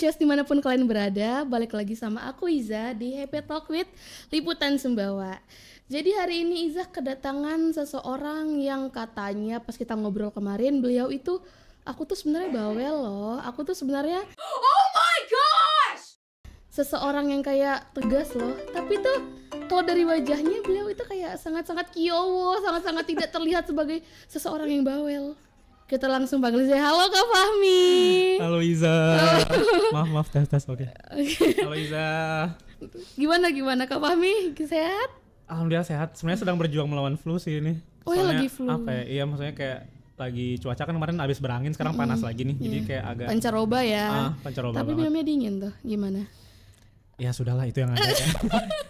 Liputkes dimanapun kalian berada, balik lagi sama aku Iza di Happy Talk with Liputan Sumbawa. Jadi hari ini Iza kedatangan seseorang yang katanya pas kita ngobrol kemarin, beliau itu, aku tuh sebenarnya bawel loh, aku tuh sebenarnya oh my gosh, seseorang yang kayak tegas loh, tapi tuh kalau dari wajahnya beliau itu kayak sangat-sangat kiowo, sangat-sangat tidak terlihat sebagai seseorang yang bawel. Kita langsung panggil saya. Halo Kak Fahmi. Halo Iza. Maaf tes oke. Halo Iza. Gimana Kak Fahmi? Sehat? Alhamdulillah sehat. Sebenarnya sedang berjuang melawan flu sih ini. Oh ya, lagi flu. Apa ya? Iya maksudnya kayak lagi cuaca kan kemarin habis berangin, sekarang panas lagi nih. Jadi kayak agak pancaroba ya. Pancaroba. Tapi minumnya dingin tuh. Gimana? Ya sudahlah, itu yang ada ya.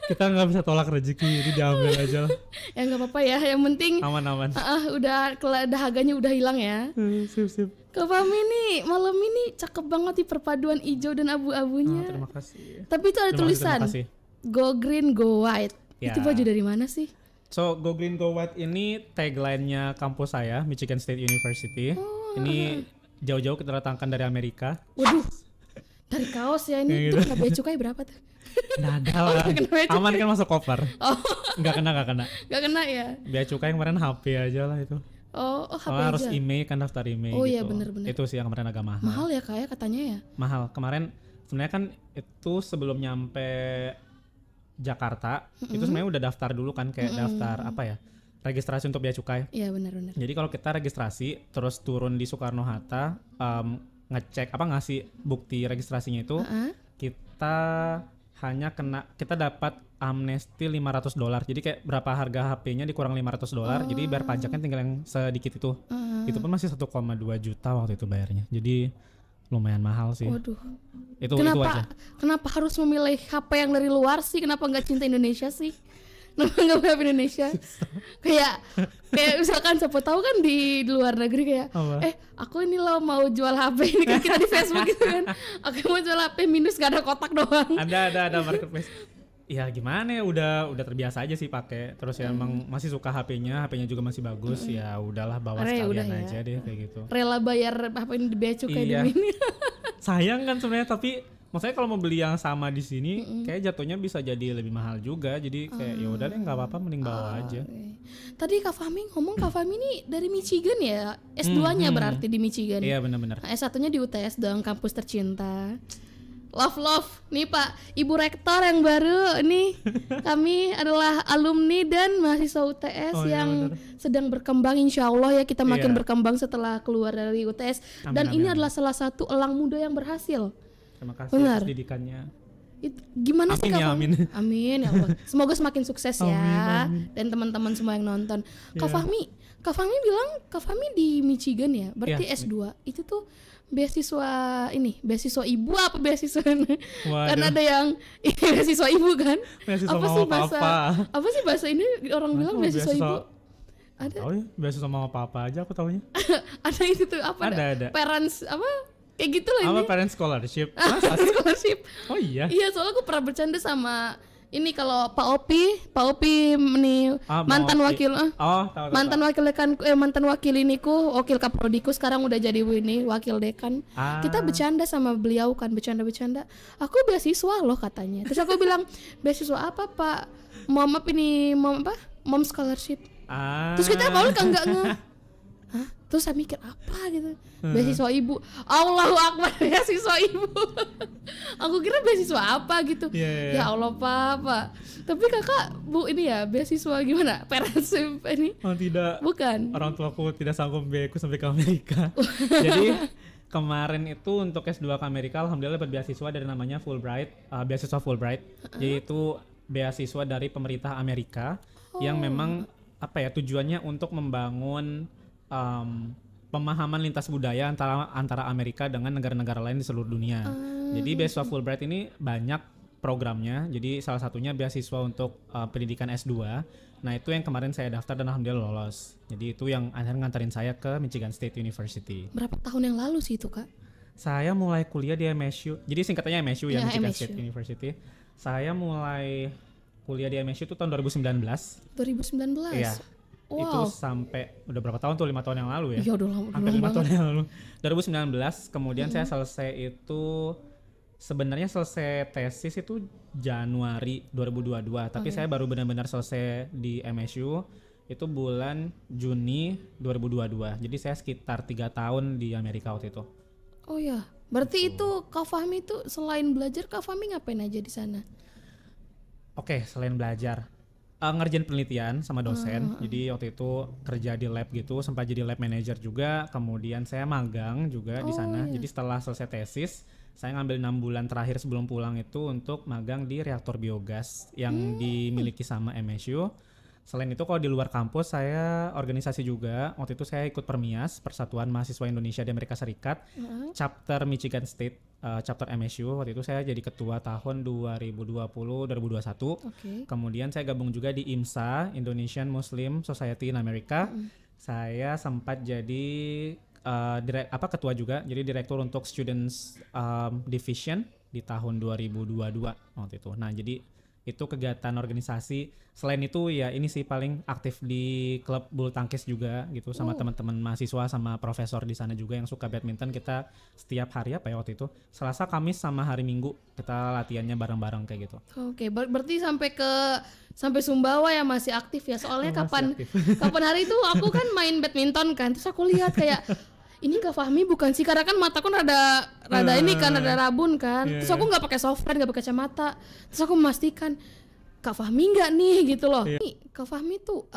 Kita nggak bisa tolak rezeki, jadi diambil aja lah. Ya nggak apa-apa ya, yang penting aman. Udah dahaganya udah hilang ya. Sip. Kak Fahmi nih malam ini cakep banget di perpaduan hijau dan abu-abunya. Terima kasih. Tapi itu ada tulisan Go Green Go White. Ya. Itu baju dari mana sih? So Go Green Go White ini tagline-nya kampus saya, Michigan State University. Ini jauh-jauh kita datangkan dari Amerika. Waduh, dari kaos ya ini. Itu kena bea cukai berapa tuh? Nggak ada lah. Aman kan masuk koper. Nggak kena. Nggak kena ya? Bea cukai kemarin HP aja lah itu. Oh HP aja. Harus email kan, daftar email gitu. iya gitu. Bener. Itu sih yang kemarin agak mahal. Mahal ya kayak katanya ya? Mahal. Kemarin sebenarnya kan itu sebelum nyampe Jakarta, itu sebenarnya udah daftar dulu kan, kayak daftar apa ya? Registrasi untuk bea cukai. Iya benar. Jadi kalau kita registrasi terus turun di Soekarno Hatta, ngecek ngasih bukti registrasinya itu, kita hanya kita dapat amnesti $500. Jadi kayak berapa harga HP-nya dikurang $500. Jadi bayar pajaknya tinggal yang sedikit itu. Itu pun masih 1,2 juta waktu itu bayarnya. Jadi lumayan mahal sih. Waduh. Itu aja. Kenapa harus memilih HP yang dari luar sih? Kenapa nggak cinta Indonesia sih? Kenapa nggak HP Indonesia? kayak misalkan siapa tahu kan di luar negeri kayak aku ini loh mau jual HP ini kan kita di Facebook gitu kan. Aku mau jual HP minus gak ada kotak doang. Ada marketplace. Ya gimana ya, udah terbiasa aja sih pakai. Terus ya emang masih suka HP-nya juga masih bagus. Ya udahlah bawa sekalian aja deh kayak gitu. Rela bayar apa ini bea cukai demi ini. Sayang kan sebenarnya, tapi maksudnya kalau mau beli yang sama di sini kayak jatuhnya bisa jadi lebih mahal juga. Jadi kayak ya udah deh nggak apa-apa, mending bawa aja. Tadi Kak Fahmi ngomong Kak Fahmi ini dari Michigan ya. S2-nya berarti di Michigan. Iya benar-benar. Nah, S1-nya di UTS dong, kampus tercinta. Love nih Pak Ibu Rektor yang baru nih. Kami adalah alumni dan mahasiswa UTS yang sedang berkembang, insya Allah ya kita makin berkembang setelah keluar dari UTS. Dan ini adalah salah satu elang muda yang berhasil. Terima kasih atas didikannya. Gimana sih Kak? Amin ya Allah. Semoga semakin sukses ya. Amin. Dan teman-teman semua yang nonton. Kak Fahmi bilang Kak Fahmi di Michigan ya. Berarti S2 itu tuh beasiswa ibu apa beasiswa kan ada yang beasiswa ibu kan, beasiswa apa sih bahasa ini orang bilang beasiswa ibu ada beasiswa mama papa aja aku taunya. Ada itu tuh apa ada parents apa kayak gitu lah ini parent scholarship. Scholarship. Oh iya Soalnya aku pernah bercanda sama ini kalau Pak Opi nih mantan wakil mantan wakil dekan mantan wakil iniku wakil kaprodiku sekarang udah jadi ini wakil dekan. Kita bercanda sama beliau kan, bercanda aku beasiswa loh katanya. Terus aku bilang beasiswa apa Pak? Mom scholarship. Terus kita awalnya kan nggak terus saya mikir apa gitu, beasiswa ibu. Allahu Akbar, beasiswa ibu. Aku kira beasiswa apa gitu. Ya Allah Pak. Tapi kakak bu ini ya beasiswa gimana? Parents ini? Oh tidak. Bukan. Orang tuaku tidak sanggup membiayaiku sampai ke Amerika. Jadi kemarin itu untuk S2 ke Amerika, alhamdulillah dapat beasiswa dari namanya Fulbright, beasiswa Fulbright. Yaitu beasiswa dari pemerintah Amerika yang memang tujuannya untuk membangun pemahaman lintas budaya antara Amerika dengan negara-negara lain di seluruh dunia. Jadi beasiswa Fulbright ini banyak programnya. Jadi salah satunya beasiswa untuk pendidikan S2. Nah itu yang kemarin saya daftar dan alhamdulillah lolos. Jadi itu yang akhirnya nganterin saya ke Michigan State University. Berapa tahun yang lalu sih itu Kak? Saya mulai kuliah di MSU. Jadi singkatannya MSU ya, Michigan State University. Saya mulai kuliah di MSU itu tahun 2019. 2019? Iya. Wow. Itu sampai udah berapa tahun tuh, 5 tahun yang lalu ya? Iya udah lama. Hampir 5 tahun yang lalu. 2019, kemudian saya selesai itu Sebenarnya selesai tesis itu Januari 2022, tapi saya baru benar-benar selesai di MSU itu bulan Juni 2022. Jadi saya sekitar 3 tahun di Amerika waktu itu. Oh ya, berarti itu Kak Fahmi itu selain belajar, Kak Fahmi ngapain aja di sana? Oke, selain belajar, ngerjain penelitian sama dosen. Jadi waktu itu kerja di lab gitu, sempat jadi lab manager juga. Kemudian saya magang juga di sana. Jadi setelah selesai tesis, saya ngambil 6 bulan terakhir sebelum pulang itu untuk magang di reaktor biogas yang dimiliki sama MSU. Selain itu kalau di luar kampus saya organisasi juga. Waktu itu saya ikut Permias, Persatuan Mahasiswa Indonesia di Amerika Serikat, chapter Michigan State, chapter MSU. Waktu itu saya jadi ketua tahun 2020-2021. Kemudian saya gabung juga di IMSA, Indonesian Muslim Society in America. Saya sempat jadi ketua juga, jadi direktur untuk Students Division di tahun 2022 waktu itu. Nah, jadi itu kegiatan organisasi. Selain itu ya ini sih paling aktif di klub bulu tangkis juga gitu sama teman-teman mahasiswa sama profesor di sana juga yang suka badminton. Kita setiap hari apa ya waktu itu Selasa, Kamis sama hari Minggu kita latihannya bareng-bareng kayak gitu. Oke, berarti sampai Sumbawa ya masih aktif ya. Soalnya kapan hari itu aku kan main badminton kan, terus aku lihat kayak ini Kak Fahmi bukan sih, karena kan mataku rada ini kan, rada rabun kan. Terus aku nggak pakai software, nggak pakai kacamata. Terus aku memastikan Kak Fahmi nggak nih gitu loh. Nih, Kak Fahmi tuh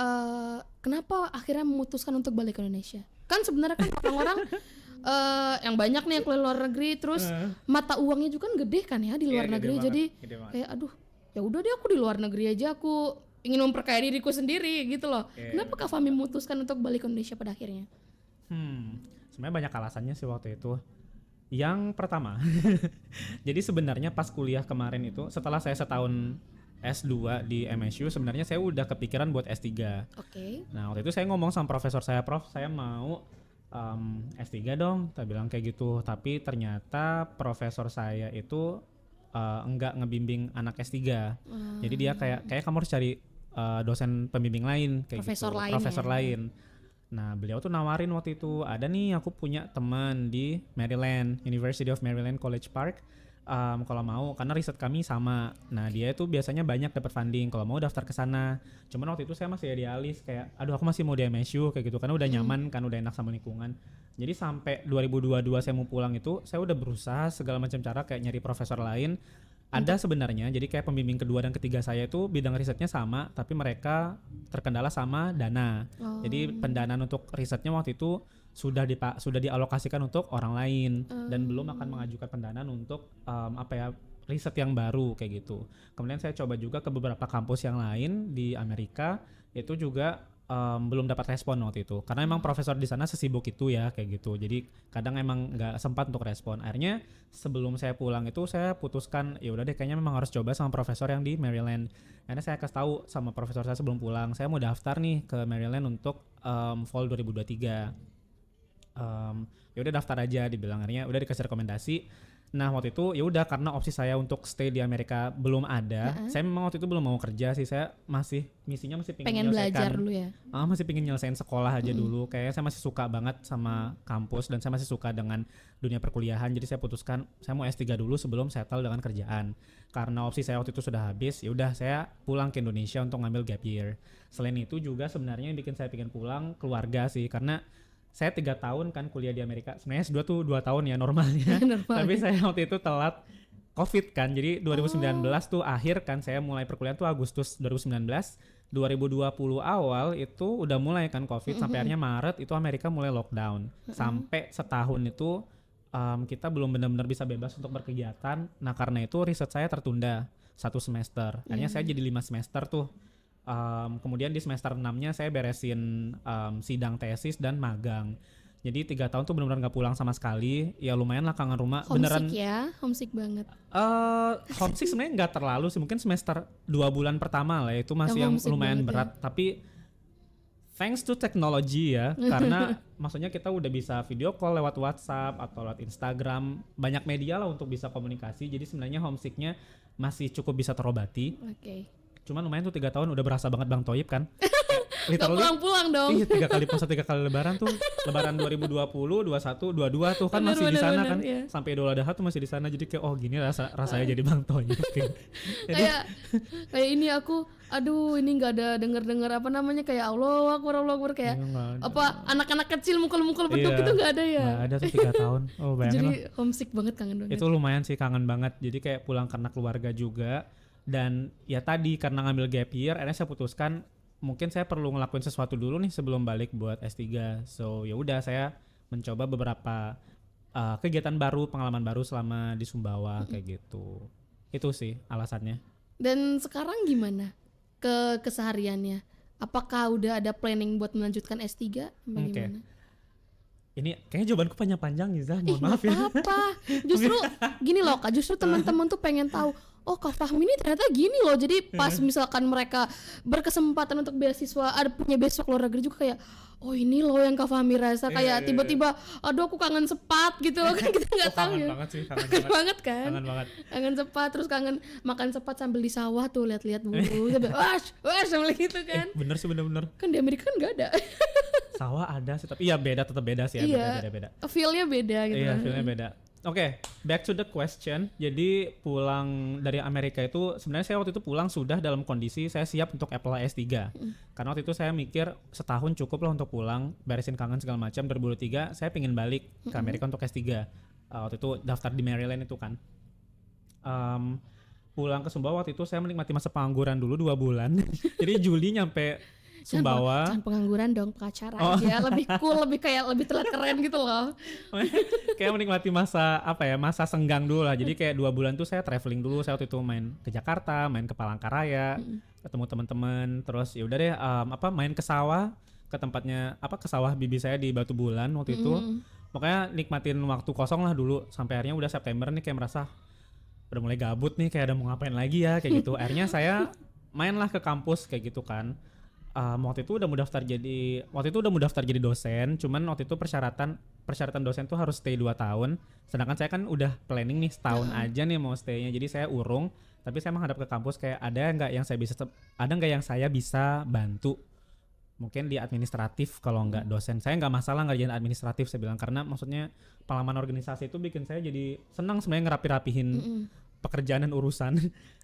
kenapa akhirnya memutuskan untuk balik ke Indonesia? Kan sebenarnya kan orang-orang yang banyak nih yang keluar luar negeri, terus mata uangnya juga kan gede kan ya di luar negeri. Jadi kayak aduh, ya udah deh aku di luar negeri aja, aku ingin memperkaya diriku sendiri gitu loh. Kenapa Kak Fahmi memutuskan untuk balik ke Indonesia pada akhirnya? Sebenarnya banyak alasannya sih waktu itu. Yang pertama, jadi sebenarnya pas kuliah kemarin itu, setelah saya setahun S2 di MSU, sebenarnya saya udah kepikiran buat S3. Nah waktu itu saya ngomong sama profesor saya, Prof, saya mau S3 dong, saya bilang kayak gitu. Tapi ternyata profesor saya itu enggak ngebimbing anak S3. Jadi dia kayak kamu harus cari dosen pembimbing lain kayak profesor lain. Nah beliau tuh nawarin waktu itu, ada nih aku punya teman di Maryland, University of Maryland College Park, kalau mau, karena riset kami sama. Nah dia itu biasanya banyak dapat funding, kalau mau daftar ke sana. Cuman waktu itu saya masih idealis, kayak aduh aku masih mau di MSU kayak gitu, karena udah nyaman kan, udah enak sama lingkungan. Jadi sampai 2022 saya mau pulang itu, saya udah berusaha segala macam cara kayak nyari profesor lain. Ada sebenarnya, jadi kayak pembimbing kedua dan ketiga saya itu bidang risetnya sama, tapi mereka terkendala sama dana. Jadi pendanaan untuk risetnya waktu itu sudah dialokasikan untuk orang lain dan belum akan mengajukan pendanaan untuk riset yang baru kayak gitu. Kemudian saya coba juga ke beberapa kampus yang lain di Amerika, itu juga belum dapat respon waktu itu, karena emang profesor di sana sesibuk itu ya kayak gitu. Jadi kadang emang nggak sempat untuk respon. Akhirnya sebelum saya pulang itu saya putuskan ya udah deh kayaknya memang harus coba sama profesor yang di Maryland. Akhirnya saya kasih tahu sama profesor saya sebelum pulang, saya mau daftar nih ke Maryland untuk fall 2023. Ya udah daftar aja dibilang. Akhirnya udah dikasih rekomendasi. Nah waktu itu ya udah, karena opsi saya untuk stay di Amerika belum ada. Saya memang waktu itu belum mau kerja sih, saya misinya masih pengen belajar dulu ya. Masih pengen nyelesain sekolah aja dulu. Kayaknya saya masih suka banget sama kampus dan saya masih suka dengan dunia perkuliahan. Jadi saya putuskan saya mau S3 dulu sebelum settle dengan kerjaan. Karena opsi saya waktu itu sudah habis, ya udah saya pulang ke Indonesia untuk ngambil gap year. Selain itu juga sebenarnya yang bikin saya pengen pulang keluarga sih, karena saya 3 tahun kan kuliah di Amerika. Sebenarnya S2 tuh 2 tahun ya normalnya. Tapi saya waktu itu telat COVID kan. Jadi 2019 tuh akhir kan, saya mulai perkuliahan tuh Agustus 2019. 2020 awal itu udah mulai kan COVID. Sampai akhirnya Maret itu Amerika mulai lockdown. Sampai setahun itu kita belum benar-benar bisa bebas untuk berkegiatan. Nah karena itu riset saya tertunda 1 semester. Akhirnya saya jadi 5 semester tuh. Kemudian di semester 6-nya saya beresin sidang tesis dan magang. Jadi 3 tahun tuh benar-benar gak pulang sama sekali. Ya lumayan lah kangen rumah. Homesick ya, homesick banget. Homesick sebenarnya gak terlalu sih. Mungkin semester 2 bulan pertama lah, itu masih yang lumayan berat ya. Tapi thanks to technology ya, karena maksudnya kita udah bisa video call lewat WhatsApp atau lewat Instagram. Banyak media lah untuk bisa komunikasi. Jadi sebenarnya homesicknya masih cukup bisa terobati. Cuman lumayan tuh 3 tahun udah berasa banget Bang Toyib kan. pulang-pulang dong. Iya 3 kali puasa 3 kali lebaran tuh. Lebaran 2020, 21, 22 tuh kan masih di sana kan. Iya. Sampai Idul Adha tuh masih di sana. Jadi kayak gini rasanya jadi Bang Toyib. Kayak ini aku aduh ini enggak ada denger apa namanya kayak Allah Akbar kayak anak-anak kecil mukul-mukul beduk itu enggak ada ya. Enggak ada tuh 3 tahun. Oh bayangin. Jadi homesick banget, kangen banget. Itu lumayan sih, kangen banget. Jadi kayak pulang karena keluarga juga. Dan ya tadi karena ngambil gap year, akhirnya saya putuskan mungkin saya perlu ngelakuin sesuatu dulu nih sebelum balik buat S3. So ya udah saya mencoba beberapa kegiatan baru, pengalaman baru selama di Sumbawa kayak gitu. Itu sih alasannya. Dan sekarang gimana kesehariannya? Apakah udah ada planning buat melanjutkan S3? Bagaimana? Ini kayaknya jawabanku panjang-panjang Iza, mohon maaf ya. Apa? Justru gini loh Kak, justru teman-teman tuh pengen tahu, oh Kak Fahmi ini ternyata gini loh. Jadi pas misalkan mereka berkesempatan untuk beasiswa, punya beasiswa keluar negeri juga kayak, oh ini loh yang Kak Fahmi rasa kayak tiba-tiba, aduh aku kangen sepat gitu loh kan kita nggak tahu ya. Kangen banget kan? Kangen banget. Kangen sepat, terus kangen makan sepat sambil di sawah tuh lihat-lihat bulu, wah sambil gitu kan. Bener sih bener. Kan di Amerika kan nggak ada. Sawah ada sih tapi iya tetap beda sih ya. Iya, beda. Feel-nya beda gitu. Iya, feel-nya beda. Oke, back to the question. Jadi pulang dari Amerika itu sebenarnya saya waktu itu pulang sudah dalam kondisi saya siap untuk apply S3. Karena waktu itu saya mikir setahun cukup lah untuk pulang, beresin kangen segala macam. 2023 saya pengen balik ke Amerika untuk S3. Waktu itu daftar di Maryland itu kan. Pulang ke Sumbawa waktu itu saya menikmati masa pengangguran dulu 2 bulan. Jadi Juli nyampe Sumbawa. Jangan pengangguran dong, pengacara aja. Lebih cool, lebih terlihat keren gitu loh. Kayak menikmati masa senggang dulu lah. Jadi kayak 2 bulan tuh saya traveling dulu. Saya waktu itu main ke Jakarta, main ke Palangkaraya, ketemu teman-teman. Terus ya udah deh main ke sawah, ke tempatnya ke sawah bibi saya di Batu Bulan waktu itu. Pokoknya nikmatin waktu kosong lah dulu. Sampai akhirnya udah September nih kayak merasa udah mulai gabut nih, kayak ada mau ngapain lagi ya kayak gitu. Akhirnya saya mainlah ke kampus kayak gitu kan. Waktu itu udah mau daftar jadi dosen, cuman waktu itu persyaratan dosen tuh harus stay 2 tahun. Sedangkan saya kan udah planning nih setahun aja nih mau stay-nya. Jadi saya urung, tapi saya menghadap ke kampus kayak ada nggak yang saya bisa bantu. Mungkin di administratif kalau nggak dosen. Saya nggak masalah ngerjain administratif saya bilang, karena maksudnya pengalaman organisasi itu bikin saya jadi senang sebenarnya ngerapi-rapihin pekerjaan dan urusan.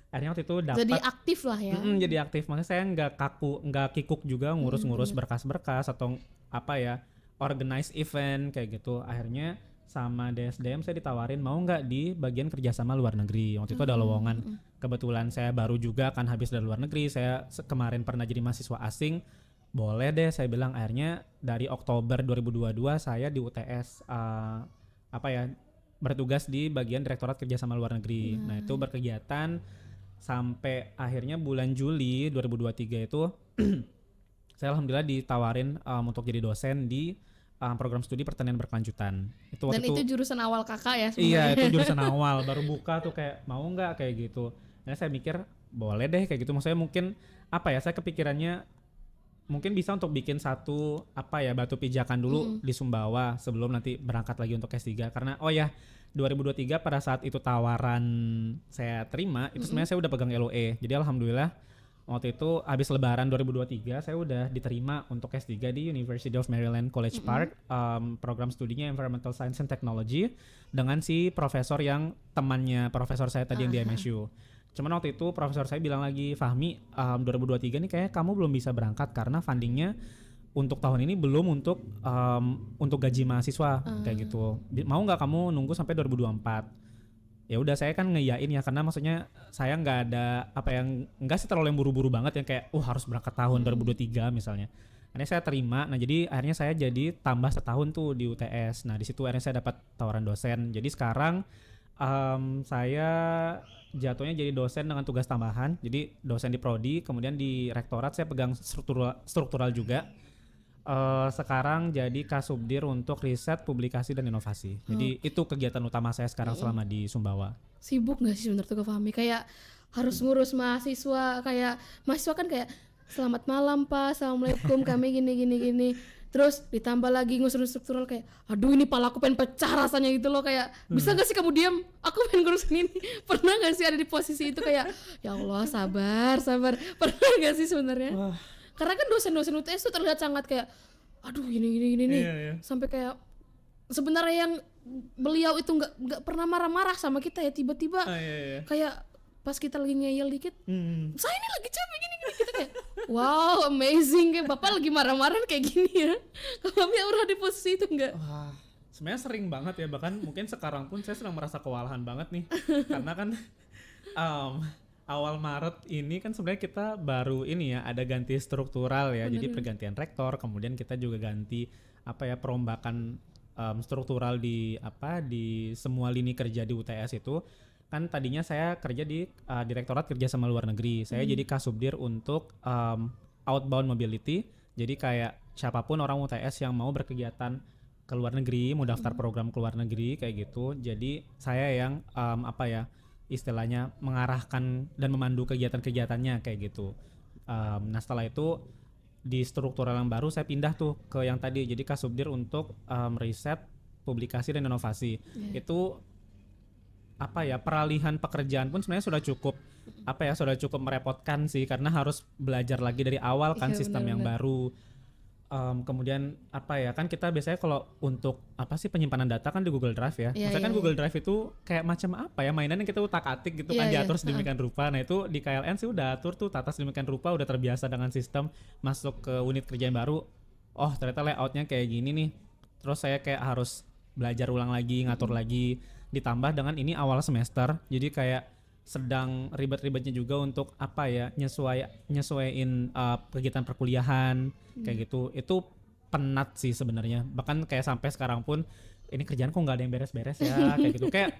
Akhirnya waktu itu dapat jadi aktif lah ya. Jadi aktif, maksudnya saya nggak kikuk juga ngurus berkas-berkas atau organize event kayak gitu. Akhirnya sama DSDM saya ditawarin mau nggak di bagian kerjasama luar negeri. Waktu itu ada lowongan. Kebetulan saya baru juga kan habis dari luar negeri. Saya kemarin pernah jadi mahasiswa asing. Boleh deh saya bilang. Akhirnya dari Oktober 2022 saya di UTS bertugas di bagian Direktorat Kerjasama Luar Negeri. Nah itu berkegiatan sampai akhirnya bulan Juli 2023 itu saya alhamdulillah ditawarin untuk jadi dosen di program studi pertanian berkelanjutan. Dan itu jurusan awal kakak ya sebenarnya. Iya itu jurusan awal, baru buka tuh kayak mau nggak kayak gitu. Nah saya mikir boleh deh kayak gitu. Maksudnya mungkin saya kepikirannya mungkin bisa untuk bikin satu batu pijakan dulu di Sumbawa sebelum nanti berangkat lagi untuk S3. Karena 2023 pada saat itu tawaran saya terima itu sebenarnya saya udah pegang LOE. Jadi alhamdulillah waktu itu habis lebaran 2023 saya udah diterima untuk S3 di University of Maryland College Park, program studinya Environmental Science and Technology dengan si profesor yang temannya profesor saya tadi yang di MSU. Cuman waktu itu profesor saya bilang lagi, Fahmi 2023 nih kayak kamu belum bisa berangkat karena fundingnya untuk tahun ini belum untuk gaji mahasiswa kayak gitu. Mau nggak kamu nunggu sampai 2024? Ya udah saya kan ngeyain ya, karena maksudnya saya nggak ada nggak sih terlalu yang buru-buru banget yang kayak harus berangkat tahun 2023 misalnya. Akhirnya saya terima. Nah jadi akhirnya saya jadi tambah setahun tuh di UTS. Nah di situ akhirnya saya dapat tawaran dosen. Jadi sekarang saya jatuhnya jadi dosen dengan tugas tambahan. Jadi dosen di prodi, kemudian di rektorat saya pegang struktural juga. Sekarang jadi kasubdir untuk riset, publikasi dan inovasi. Jadi itu kegiatan utama saya sekarang selama di Sumbawa. Sibuk nggak sih sebenarnya tuh Kak Fahmi? Kayak harus ngurus mahasiswa, kayak mahasiswa kan kayak selamat malam Pak, assalamualaikum kami gini. Terus ditambah lagi ngurus struktural kayak aduh ini pala aku pengen pecah rasanya gitu loh, kayak bisa gak sih kamu diam, aku pengen ngurusin ini. Pernah gak sih ada di posisi itu kayak ya Allah sabar pernah gak sih sebenarnya? Karena kan dosen-dosen UTS tuh terlihat sangat kayak aduh ini nih. Sampai kayak sebenarnya yang beliau itu nggak pernah marah-marah sama kita ya, tiba-tiba kayak pas kita lagi ngeyel dikit, saya ini lagi capek gini kita kayak wow amazing, kayak bapak lagi marah-marah kayak gini ya. Kami pernah di posisi itu enggak? Wah, sebenarnya sering banget ya, bahkan mungkin sekarang pun saya sedang merasa kewalahan banget nih karena kan awal Maret ini kan sebenarnya kita baru ini ya ada ganti struktural ya. Jadi pergantian rektor, kemudian kita juga ganti perombakan struktural di semua lini kerja di UTS itu. Kan tadinya saya kerja di Direktorat Kerja sama Luar Negeri. Saya jadi Kasubdir untuk outbound mobility. Jadi kayak siapapun orang UTS yang mau berkegiatan ke luar negeri, mau daftar program ke luar negeri kayak gitu. Jadi saya yang istilahnya mengarahkan dan memandu kegiatan-kegiatannya kayak gitu. Nah setelah itu di struktural yang baru saya pindah tuh ke yang tadi jadi Kasubdir untuk riset, publikasi dan inovasi. Itu peralihan pekerjaan pun sebenarnya sudah cukup merepotkan sih, karena harus belajar lagi dari awal kan sistem yang baru. Kemudian kan kita biasanya kalau untuk penyimpanan data kan di Google Drive ya. Maksudnya kan Google Drive itu kayak macam mainan yang kita utak-atik gitu kan, diatur sedemikian rupa. Nah itu di KLN sih udah atur tuh tata sedemikian rupa, udah terbiasa dengan sistem. Masuk ke unit kerja yang baru, oh ternyata layoutnya kayak gini nih. Terus saya kayak harus belajar ulang lagi, ngatur lagi. Ditambah dengan ini awal semester, jadi kayak sedang ribet-ribetnya juga untuk nyesuaiin kegiatan perkuliahan kayak gitu. Itu penat sih sebenarnya, bahkan kayak sampai sekarang pun ini kerjaan kok nggak ada yang beres-beres ya kayak gitu. Kayak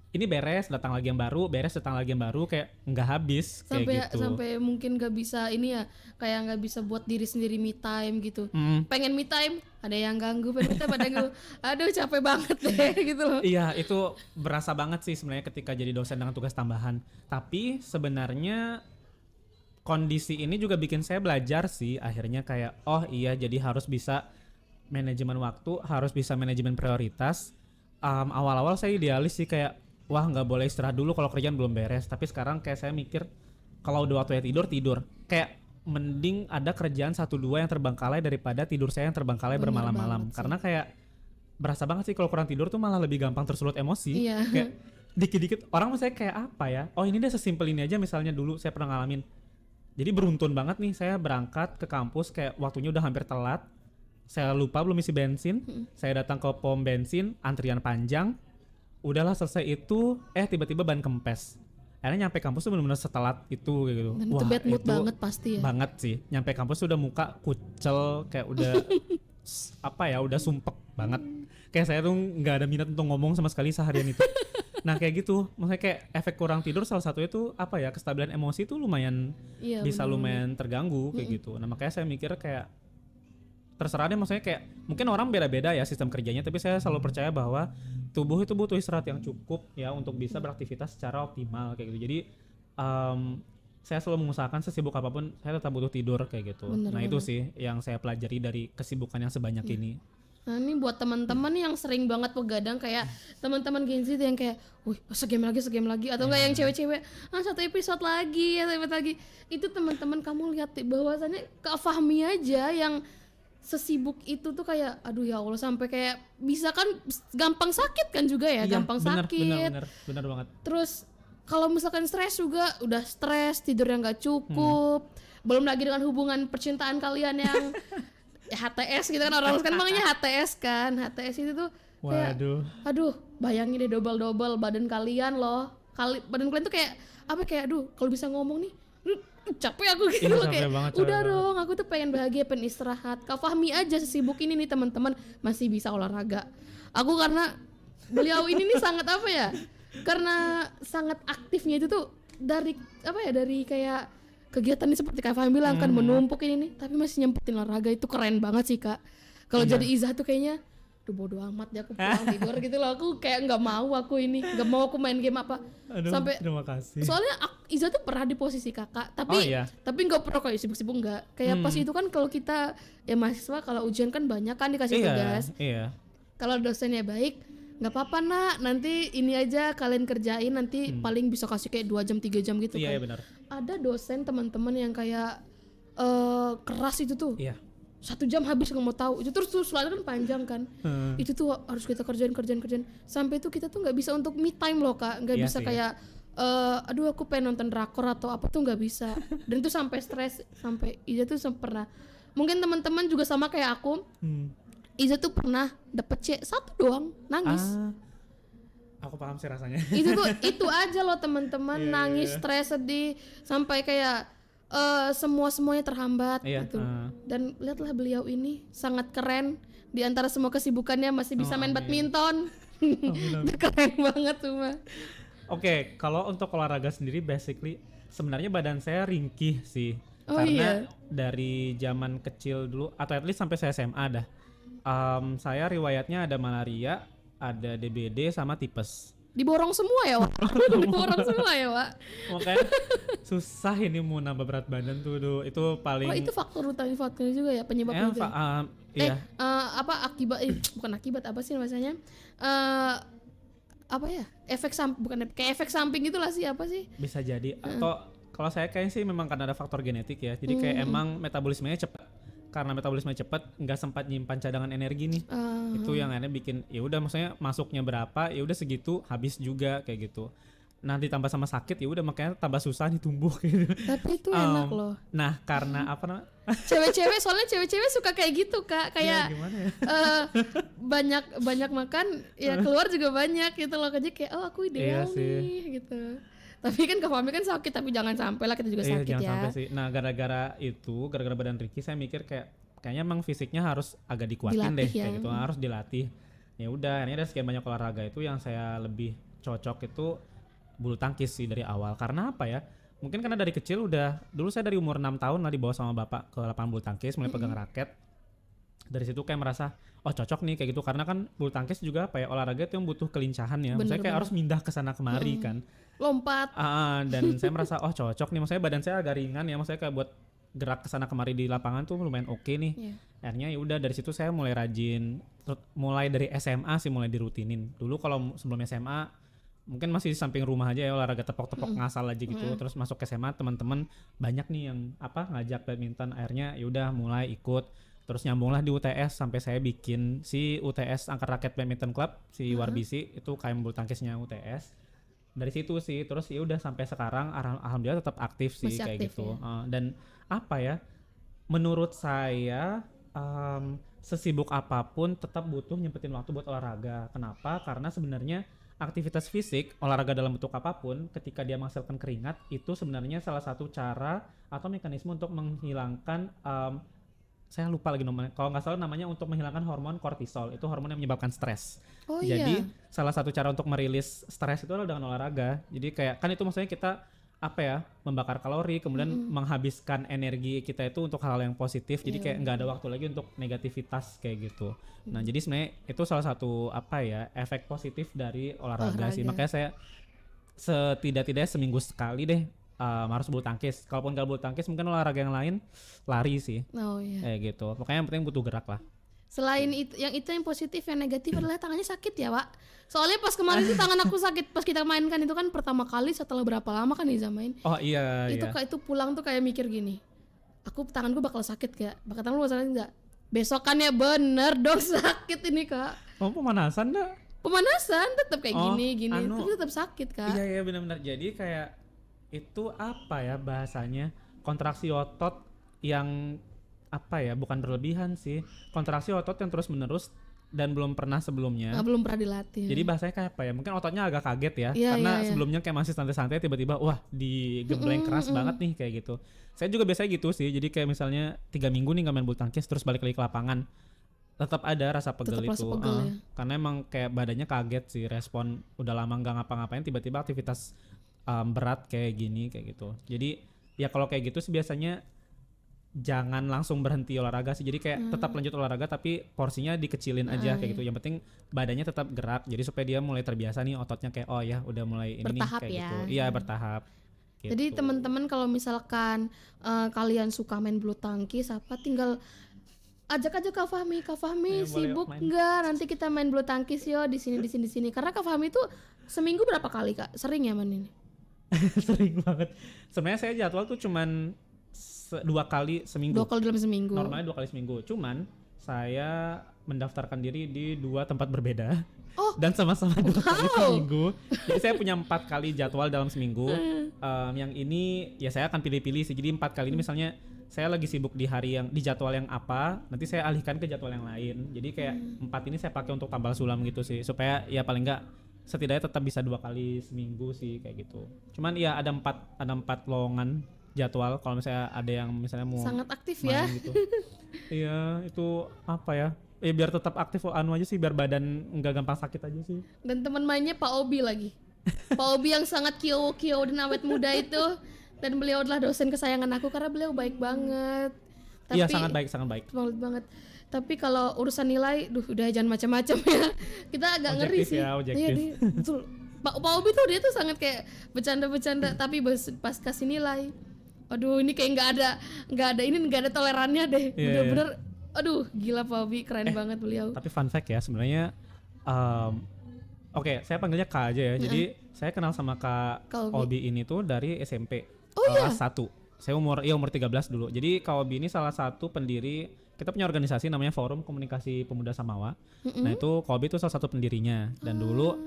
ini beres datang lagi yang baru, kayak nggak habis kayak gitu. Sampai mungkin nggak bisa kayak nggak bisa buat diri sendiri me time gitu. Pengen me time ada yang ganggu, aduh capek banget deh gitu loh. Iya, itu berasa banget sih sebenarnya ketika jadi dosen dengan tugas tambahan. Tapi sebenarnya kondisi ini juga bikin saya belajar sih akhirnya, kayak jadi harus bisa manajemen waktu, harus bisa manajemen prioritas. Awal-awal saya idealis sih kayak wah nggak boleh istirahat dulu kalau kerjaan belum beres. Tapi sekarang kayak saya mikir kalau udah waktunya tidur, kayak mending ada kerjaan 1-2 yang terbengkalai daripada tidur saya yang terbengkalai bermalam-malam. Karena kayak berasa banget sih kalau kurang tidur tuh malah lebih gampang tersulut emosi. Kayak dikit-dikit orang misalnya kayak ini deh sesimpel ini aja. Misalnya dulu saya pernah ngalamin, jadi beruntun banget nih, saya berangkat ke kampus kayak waktunya udah hampir telat, saya lupa belum isi bensin, saya datang ke pom bensin, antrian panjang, udahlah selesai itu, tiba-tiba ban kempes. Akhirnya nyampe kampus tuh benar-benar setelat itu kayak gitu. Dan itu bad mood banget pasti ya. Banget sih. Nyampe kampus udah muka kucel, kayak udah udah sumpek banget. Kayak saya tuh nggak ada minat untuk ngomong sama sekali seharian itu. Nah kayak gitu, maksudnya kayak efek kurang tidur salah satunya tuh kestabilan emosi tuh lumayan lumayan terganggu kayak gitu. Nah makanya saya mikir kayak terserah deh, maksudnya kayak mungkin orang beda-beda ya sistem kerjanya, tapi saya selalu percaya bahwa tubuh itu butuh istirahat yang cukup ya untuk bisa beraktivitas secara optimal kayak gitu. Jadi saya selalu mengusahakan sesibuk apapun saya tetap butuh tidur kayak gitu. Nah itu sih yang saya pelajari dari kesibukan yang sebanyak ini. Nah ini buat teman-teman yang sering banget begadang, kayak teman-teman Gen Z yang kayak, wih segame lagi, atau enggak yang cewek-cewek, 1 episode lagi, itu teman-teman kamu lihat bahwasannya Kak Fahmi aja yang sesibuk itu tuh kayak aduh ya Allah, sampai kayak bisa kan gampang sakit kan juga ya, gampang sakit. Bener banget. Terus kalau misalkan stres juga udah stres, tidurnya nggak cukup, belum lagi dengan hubungan percintaan kalian yang HTS gitu kan, orang kan makanya HTS itu tuh kayak, aduh bayangin deh double badan kalian loh, badan kalian tuh kayak aduh kalau bisa ngomong nih capek aku gitu loh, kayak udah dong aku tuh pengen bahagia, pengen istirahat. Kak Fahmi aja sesibuk ini nih teman-teman masih bisa olahraga. Aku karena beliau ini nih sangat karena sangat aktifnya itu tuh dari dari kayak kegiatan ini seperti Kak Fahmi bilang kan menumpuk ini nih, tapi masih nyempetin olahraga. Itu keren banget sih Kak. Kalau jadi Izzah tuh kayaknya bodo amat ya aku pulang tidur gitu loh. Aku kayak nggak mau aku main game apa. Aduh, sampai terima kasih. Soalnya Iza tuh pernah di posisi kakak, tapi nggak pernah kayak sibuk-sibuk, nggak kayak pas itu kan. Kalau kita ya mahasiswa, kalau ujian kan banyak kan dikasih tugas. Kalau dosennya baik, nggak apa-apa nak, nanti ini aja kalian kerjain, nanti paling bisa kasih kayak 2 jam 3 jam gitu kan. Benar. Ada dosen teman-teman yang kayak keras itu tuh. Iya. 1 jam habis nggak mau tahu itu terus soalnya kan panjang kan. Itu tuh harus kita kerjain sampai tuh kita tuh nggak bisa untuk me time loh Kak, nggak bisa kayak aduh aku pengen nonton drakor atau apa tuh nggak bisa. Dan itu sampai stres, sampai Iza tuh pernah, mungkin teman-teman juga sama kayak aku. Iza tuh pernah dapet C 1 doang, nangis. Aku paham sih rasanya. itu aja loh teman-teman, nangis, stres, sedih, sampai kayak semuanya terhambat gitu. Dan lihatlah beliau ini sangat keren di antara semua kesibukannya masih bisa main badminton. Keren banget cuma. Oke, kalau untuk olahraga sendiri basically sebenarnya badan saya ringkih sih. Karena dari zaman kecil dulu atau at least sampai saya SMA dah. Saya riwayatnya ada malaria, ada DBD sama tipes. Diborong semua ya Wak. Diborong semua ya Wak. Makanya susah ini mau nambah berat badan tuh. Itu paling. Itu faktor juga ya penyebabnya juga. Iya. Akibat bukan akibat apa sih namanya? Apa ya? Efek samping itulah sih apa sih? Bisa jadi atau kalau saya kayaknya sih memang karena ada faktor genetik ya. Jadi kayak emang metabolismenya cepat. Karena metabolisme cepat nggak sempat nyimpan cadangan energi nih. Itu yang akhirnya bikin ya udah maksudnya masuknya berapa ya udah segitu habis juga kayak gitu. Nanti tambah sama sakit ya udah makanya tambah susah nih tumbuh gitu. Tapi itu enak loh. Nah, karena apa namanya? Cewek-cewek soalnya kayak gitu Kak, kayak ya? banyak makan ya keluar juga banyak gitu loh. Jadi kayak aku ideal nih gitu. Tapi kan Kak Fahmi kan sakit, tapi jangan sampai lah kita juga sakit jangan ya. Sampai sih. Nah, gara-gara badan Ricky saya mikir kayaknya emang fisiknya harus agak dikuatin dilatih kayak gitu, harus dilatih. Ya udah, ini ada sekian banyak olahraga itu yang saya lebih cocok itu bulu tangkis sih dari awal. Karena apa ya? Mungkin karena dari kecil dulu saya dari umur 6 tahun lah dibawa sama bapak ke lapangan bulu tangkis mulai pegang raket. Dari situ kayak merasa cocok nih kayak gitu, karena kan bulu tangkis juga apa ya, olahraga itu yang butuh kelincahan ya. Saya kayak harus mindah ke sana kemari kan. Lompat. Dan saya merasa cocok nih, maksudnya badan saya agak ringan ya, maksudnya kayak buat gerak ke sana kemari di lapangan tuh lumayan oke nih. Akhirnya ya udah dari situ saya mulai rajin, mulai dari SMA sih mulai dirutinin. Dulu kalau sebelum SMA mungkin masih di samping rumah aja ya, olahraga tepok-tepok ngasal aja gitu. Terus masuk ke SMA teman-teman banyak nih yang ngajak badminton, akhirnya ya udah mulai ikut. Terus nyambunglah di UTS sampai saya bikin si UTS Angkat Raket Badminton Club, si Warbisi, itu KM bulu tangkisnya UTS. Dari situ sih, terus ya udah sampai sekarang alhamdulillah tetap aktif sih. Masih kayak aktif gitu ya? Dan apa ya, menurut saya sesibuk apapun tetap butuh nyempetin waktu buat olahraga. Kenapa? Karena sebenarnya aktivitas fisik, olahraga dalam bentuk apapun, ketika dia menghasilkan keringat, itu sebenarnya salah satu cara atau mekanisme untuk menghilangkan saya lupa lagi namanya, kalau nggak salah namanya untuk menghilangkan hormon kortisol. Itu hormon yang menyebabkan stres. Jadi salah satu cara untuk merilis stres itu adalah dengan olahraga. Jadi kayak kan itu maksudnya kita membakar kalori, kemudian menghabiskan energi kita itu untuk hal-hal yang positif. Jadi kayak nggak ada waktu lagi untuk negativitas kayak gitu. Nah jadi sebenarnya itu salah satu efek positif dari olahraga sih. Makanya saya setidak-tidaknya seminggu sekali deh harus bulu tangkis. Kalaupun nggak bulu tangkis mungkin olahraga yang lain, lari sih. Kayak gitu. Pokoknya yang penting butuh gerak lah. Selain itu yang positif, yang negatif adalah tangannya sakit ya Pak. Soalnya pas kemarin itu tangan aku sakit pas kita mainkan itu kan pertama kali setelah berapa lama kan Iza main. Itu pulang tuh kayak mikir gini, tanganku bakal sakit gak? Bakal tangan lu sakit gak? Besokannya bener dong sakit ini Kak. Pemanasan dah? Pemanasan tetap kayak gini tapi tetap sakit Kak. Iya benar-benar. Jadi kayak itu bahasanya kontraksi otot yang bukan berlebihan sih, kontraksi otot yang terus menerus dan belum pernah sebelumnya. Belum pernah dilatih. Jadi bahasanya kayak mungkin ototnya agak kaget ya, karena sebelumnya kayak masih santai-santai, tiba-tiba wah digembleng keras banget nih kayak gitu. Saya juga biasanya gitu sih, jadi kayak misalnya 3 minggu nih gak main bulu tangkis terus balik lagi ke lapangan, tetap ada rasa pegel itu. Ya. Karena emang kayak badannya kaget sih, respon udah lama gak ngapa-ngapain tiba-tiba aktivitas berat kayak gini kayak gitu. Jadi ya kalau kayak gitu sih biasanya jangan langsung berhenti olahraga sih. Jadi kayak tetap lanjut olahraga tapi porsinya dikecilin aja kayak gitu. Yang penting badannya tetap gerak. Jadi supaya dia mulai terbiasa nih ototnya kayak udah mulai ini bertahap nih kayak ya. gitu. Iya bertahap. Gitu. Jadi teman-teman kalau misalkan kalian suka main bulu tangkis tinggal ajak aja Kak Fahmi sibuk nggak? Nanti kita main bulu tangkis yo di sini. Karena Kak Fahmi tuh seminggu berapa kali Kak? Sering ya main ini? Sering banget. Sebenarnya saya jadwal tuh cuman 2 kali seminggu. 2 kali dalam seminggu. Normalnya 2 kali seminggu. Cuman saya mendaftarkan diri di 2 tempat berbeda. Dan sama-sama 2 kali seminggu. Jadi saya punya 4 kali jadwal dalam seminggu. Yang ini ya saya akan pilih-pilih sih. Jadi 4 kali ini misalnya saya lagi sibuk di jadwal yang apa, nanti saya alihkan ke jadwal yang lain. Jadi kayak 4 ini saya pakai untuk tambal sulam gitu sih, supaya ya paling enggak setidaknya tetap bisa 2 kali seminggu sih kayak gitu. Cuman ya ada 4 lowongan jadwal kalau misalnya ada yang misalnya mau sangat aktif ya gitu. Iya, itu apa ya? Ya biar tetap aktif aja sih, biar badan enggak gampang sakit aja sih. Dan teman mainnya Pak Obi lagi. Pak Obi yang sangat kio dan awet muda itu. Dan beliau adalah dosen kesayangan aku karena beliau baik banget. Iya, sangat baik. Sangat banget. Tapi kalau urusan nilai, udah jangan macam-macam ya. Kita agak ngeri sih. Objektif. Iya, betul. Pak Obi tuh dia tuh sangat kayak bercanda-bercanda, tapi pas kasih nilai, aduh ini kayak nggak ada tolerannya deh. Bener-bener, aduh gila Pak Obi, keren banget beliau. Tapi fun fact ya sebenarnya, oke, saya panggilnya Kak aja ya. Jadi saya kenal sama Kak Obi ini tuh dari SMP. Kelas 1. Saya umur 13 dulu. Jadi Kak Obi ini salah satu pendiri, kita punya organisasi namanya Forum Komunikasi Pemuda Samawa. Nah itu Kak Obi itu salah satu pendirinya. Dan dulu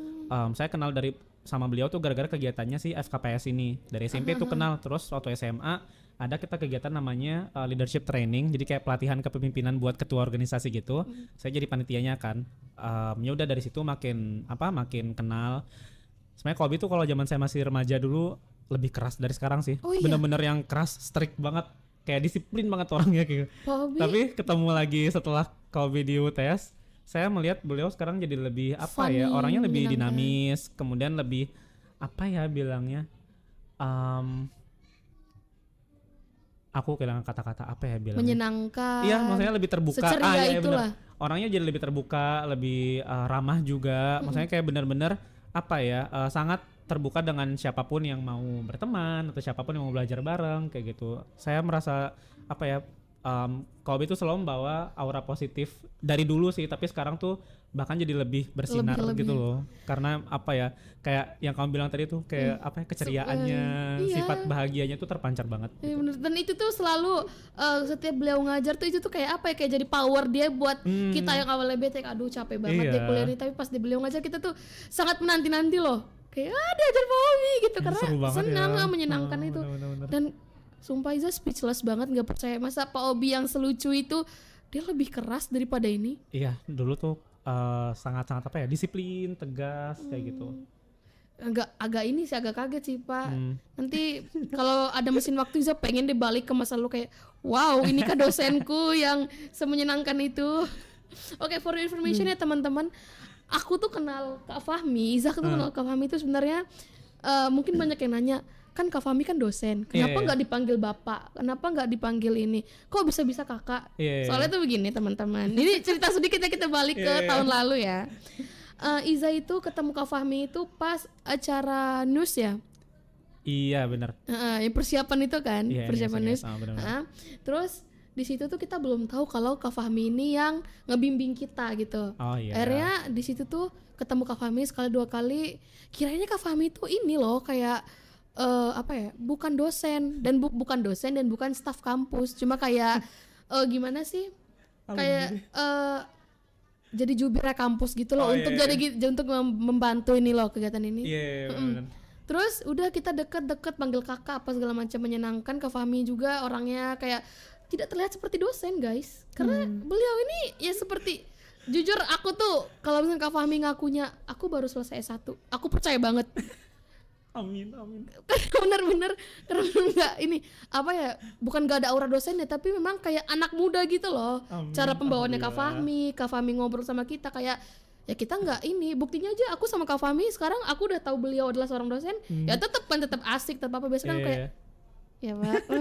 saya kenal sama beliau tuh gara-gara kegiatannya si FKPS ini. Dari SMP tuh kenal. Terus waktu SMA ada kita kegiatan namanya leadership training. Jadi kayak pelatihan kepemimpinan buat ketua organisasi gitu. Saya jadi panitianya kan. Ya udah dari situ makin kenal. Sebenarnya Kak Obi tuh kalau zaman saya masih remaja dulu lebih keras dari sekarang sih. Bener-bener yang keras, strict banget, kayak disiplin banget orangnya gitu. Tapi ketemu lagi setelah Kak Obi di UTS, saya melihat beliau sekarang jadi lebih funny, orangnya lebih dinamis, kemudian lebih bilangnya, aku kehilangan kata-kata bilangnya. Menyenangkan. Iya, maksudnya lebih terbuka. Seceria itulah. Orangnya jadi lebih terbuka, lebih ramah juga. Maksudnya kayak bener-bener sangat terbuka dengan siapapun yang mau berteman atau siapapun yang mau belajar bareng kayak gitu. Saya merasa Kak Obi itu selalu membawa aura positif dari dulu sih, tapi sekarang tuh bahkan jadi lebih bersinar gitu loh. Karena kayak yang kamu bilang tadi tuh kayak keceriaannya, sifat bahagianya tuh terpancar banget. Iya bener. Dan itu tuh selalu setiap beliau ngajar tuh itu tuh kayak kayak jadi power dia buat kita yang awalnya bete, aduh capek banget deh kuliah ini, tapi pas beliau ngajar kita tuh sangat menanti-nanti loh. Kayak diajar Pak Obi gitu karena senang menyenangkan itu. Bener. Dan sumpah Iza speechless banget, nggak percaya masa Pak Obi yang selucu itu dia lebih keras daripada ini. Iya, dulu tuh sangat-sangat disiplin, tegas kayak gitu. Agak kaget sih Pak. Nanti kalau ada mesin waktu Iza pengen deh balik ke masa lalu kayak wow, ini kan dosenku yang semenyenangkan itu. Oke, for your information ya teman-teman, aku tuh kenal Kak Fahmi. Iza tuh kenal Kak Fahmi itu sebenarnya mungkin banyak yang nanya, kan Kak Fahmi kan dosen, kenapa nggak dipanggil bapak, kenapa nggak dipanggil ini, kok bisa kakak? Soalnya tuh begini teman-teman, ini cerita sedikit ya, kita balik ke tahun lalu ya. Iza itu ketemu Kak Fahmi itu pas acara NUS ya. Iya benar. Yang persiapan itu kan, persiapan NUS. Terus di situ tuh kita belum tahu kalau Kak Fahmi ini yang ngebimbing kita gitu. Akhirnya di situ tuh ketemu Kak Fahmi sekali 2 kali. Kiranya Kak Fahmi tuh ini loh kayak bukan dosen dan bukan staf kampus, cuma kayak gimana sih? Kayak jadi jubirnya kampus gitu loh, untuk membantu ini loh kegiatan ini. Terus udah kita deket panggil kakak apa segala macam, menyenangkan. Kak Fahmi juga orangnya kayak tidak terlihat seperti dosen guys, karena beliau ini ya seperti, jujur aku tuh kalau misalnya Kak Fahmi ngakunya aku baru selesai S1, aku percaya banget. Amin. Bener-bener karena nggak ini bukan gak ada aura dosennya, tapi memang kayak anak muda gitu loh. Cara pembawaannya Kak Fahmi ngobrol sama kita kayak ya kita nggak ini, buktinya aja aku sama Kak Fahmi sekarang aku udah tahu beliau adalah seorang dosen, ya tetap asik, tetap biasanya kan kayak ya Pak,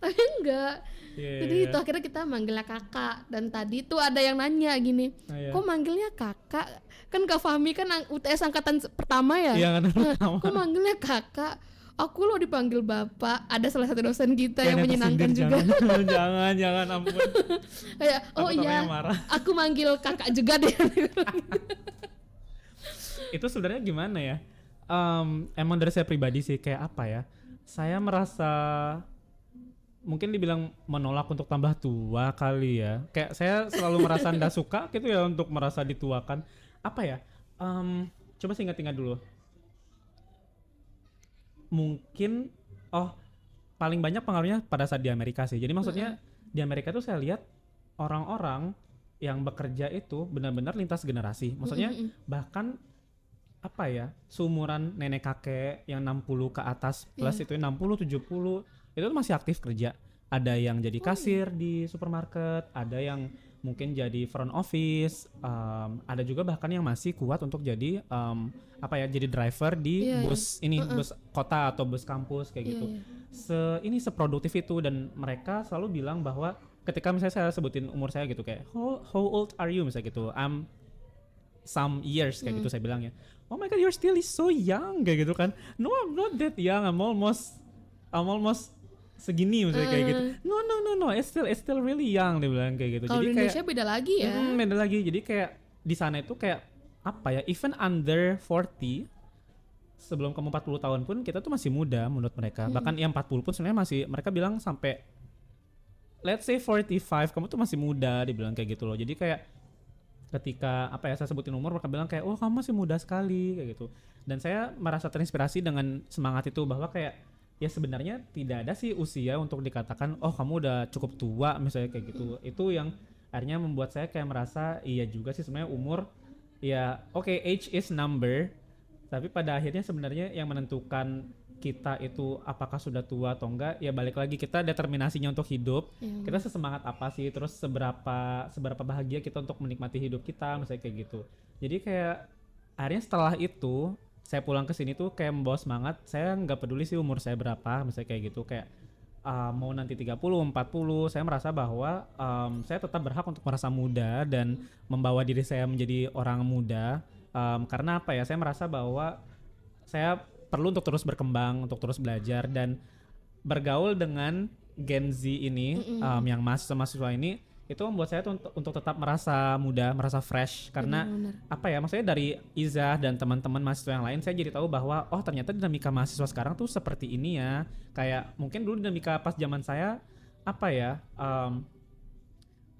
tapi enggak. Jadi itu akhirnya kita manggilnya kakak. Dan tadi tuh ada yang nanya gini, kok manggilnya kakak? Kan Kak Fahmi kan UTS angkatan pertama ya? Kok manggilnya kakak? Aku loh dipanggil bapak. Ada salah satu dosen kita yang menyenangkan juga. Jangan ampun. Kayak aku manggil kakak juga deh. Itu sebenarnya gimana ya? Emang dari saya pribadi sih kayak saya merasa mungkin dibilang menolak untuk tambah tua kali ya. Kayak saya selalu merasa nggak suka gitu ya untuk merasa dituakan. Apa ya? Coba sih ingat-ingat dulu. Mungkin paling banyak pengaruhnya pada saat di Amerika sih. Jadi maksudnya di Amerika tuh saya lihat orang-orang yang bekerja itu benar-benar lintas generasi. Maksudnya bahkan apa ya? Seumuran nenek kakek yang 60 ke atas plus itu 60 70 itu tuh masih aktif kerja. Ada yang jadi kasir di supermarket, ada yang mungkin jadi front office, ada juga bahkan yang masih kuat untuk jadi jadi driver di bus bus kota atau bus kampus kayak gitu. Ini seproduktif itu, dan mereka selalu bilang bahwa ketika misalnya saya sebutin umur saya gitu kayak how old are you misalnya gitu, I'm some years kayak gitu saya bilangnya. Oh my god, you're still so young kayak gitu kan. No, I'm not that young. I'm almost segini misalnya kayak gitu. No, it's still really young dia bilang kayak gitu. Kalau di Indonesia beda lagi ya. Beda lagi. Jadi kayak di sana itu kayak apa ya? Even under 40, sebelum kamu 40 tahun pun kita tuh masih muda menurut mereka. Bahkan yang 40 pun sebenarnya masih, mereka bilang sampai let's say 45 kamu tuh masih muda, dibilang kayak gitu loh. Jadi kayak ketika saya sebutin umur, mereka bilang kayak kamu masih muda sekali kayak gitu. Dan saya merasa terinspirasi dengan semangat itu, bahwa kayak ya sebenarnya tidak ada sih usia untuk dikatakan kamu udah cukup tua misalnya kayak gitu. Itu yang akhirnya membuat saya kayak merasa iya juga sih sebenarnya umur ya age is number, tapi pada akhirnya sebenarnya yang menentukan kita itu apakah sudah tua atau enggak ya balik lagi kita determinasinya untuk hidup. Kita sesemangat apa sih, terus seberapa bahagia kita untuk menikmati hidup kita misalnya kayak gitu. Jadi kayak akhirnya setelah itu saya pulang ke sini tuh kayak membawa semangat. Saya nggak peduli sih umur saya berapa misalnya kayak gitu, kayak mau nanti 30, 40, saya merasa bahwa saya tetap berhak untuk merasa muda dan membawa diri saya menjadi orang muda. Karena apa ya, saya merasa bahwa saya perlu untuk terus berkembang, untuk terus belajar dan bergaul dengan Gen Z ini, yang mahasiswa ini. Itu membuat saya untuk tetap merasa muda, merasa fresh. Karena apa ya, maksudnya dari Iza dan teman-teman mahasiswa yang lain, saya jadi tahu bahwa ternyata dinamika mahasiswa sekarang tuh seperti ini ya. Kayak mungkin dulu dinamika pas zaman saya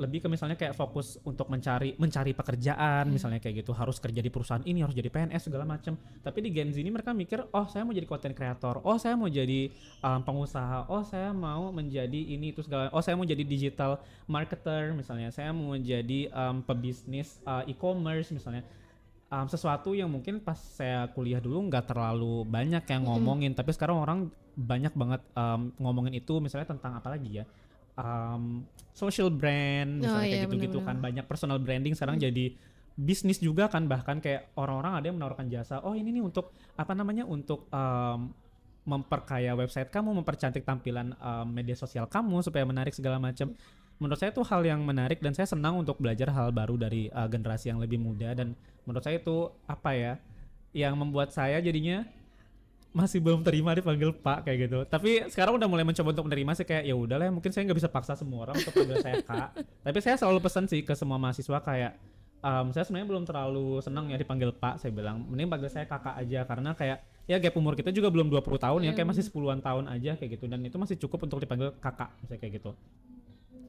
lebih ke misalnya kayak fokus untuk mencari pekerjaan, misalnya kayak gitu, harus kerja di perusahaan ini, harus jadi PNS segala macam. Tapi di Gen Z ini mereka mikir, saya mau jadi content creator, saya mau jadi pengusaha, saya mau menjadi ini itu segala, saya mau jadi digital marketer misalnya, saya mau jadi pebisnis e-commerce misalnya. Sesuatu yang mungkin pas saya kuliah dulu nggak terlalu banyak yang ngomongin, tapi sekarang orang banyak banget ngomongin itu, misalnya tentang apa lagi ya, social brand misalnya kayak gitu-gitu kan. Banyak personal branding sekarang jadi bisnis juga kan, bahkan kayak orang-orang ada yang menawarkan jasa, ini nih untuk untuk memperkaya website kamu, mempercantik tampilan media sosial kamu supaya menarik segala macam. Menurut saya itu hal yang menarik dan saya senang untuk belajar hal baru dari generasi yang lebih muda, dan menurut saya itu yang membuat saya jadinya masih belum terima dipanggil Pak kayak gitu. Tapi sekarang udah mulai mencoba untuk menerima sih, kayak ya udahlah, mungkin saya nggak bisa paksa semua orang untuk panggil saya Kak. Tapi saya selalu pesan sih ke semua mahasiswa kayak saya sebenarnya belum terlalu senang ya dipanggil Pak. Saya bilang mending panggil saya Kakak aja, karena kayak ya gap umur kita juga belum 20 tahun ya, kayak masih 10-an tahun aja kayak gitu, dan itu masih cukup untuk dipanggil Kakak misalnya kayak gitu.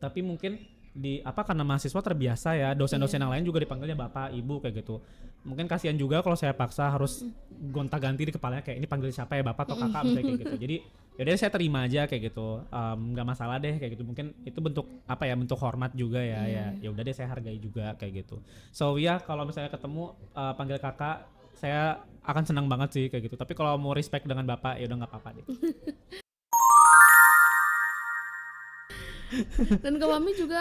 Tapi mungkin karena mahasiswa terbiasa ya, dosen-dosen yang lain juga dipanggilnya Bapak, Ibu kayak gitu. Mungkin kasihan juga kalau saya paksa harus gonta-ganti di kepalanya kayak ini panggil siapa ya, Bapak atau Kakak misalnya kayak gitu. Jadi yaudah saya terima aja kayak gitu, nggak masalah deh kayak gitu. Mungkin itu bentuk bentuk hormat juga ya. Ya udah deh, saya hargai juga kayak gitu. So kalau misalnya ketemu panggil Kakak, saya akan senang banget sih kayak gitu. Tapi kalau mau respect dengan Bapak ya udah nggak apa-apa deh. Dan Kak Fahmi juga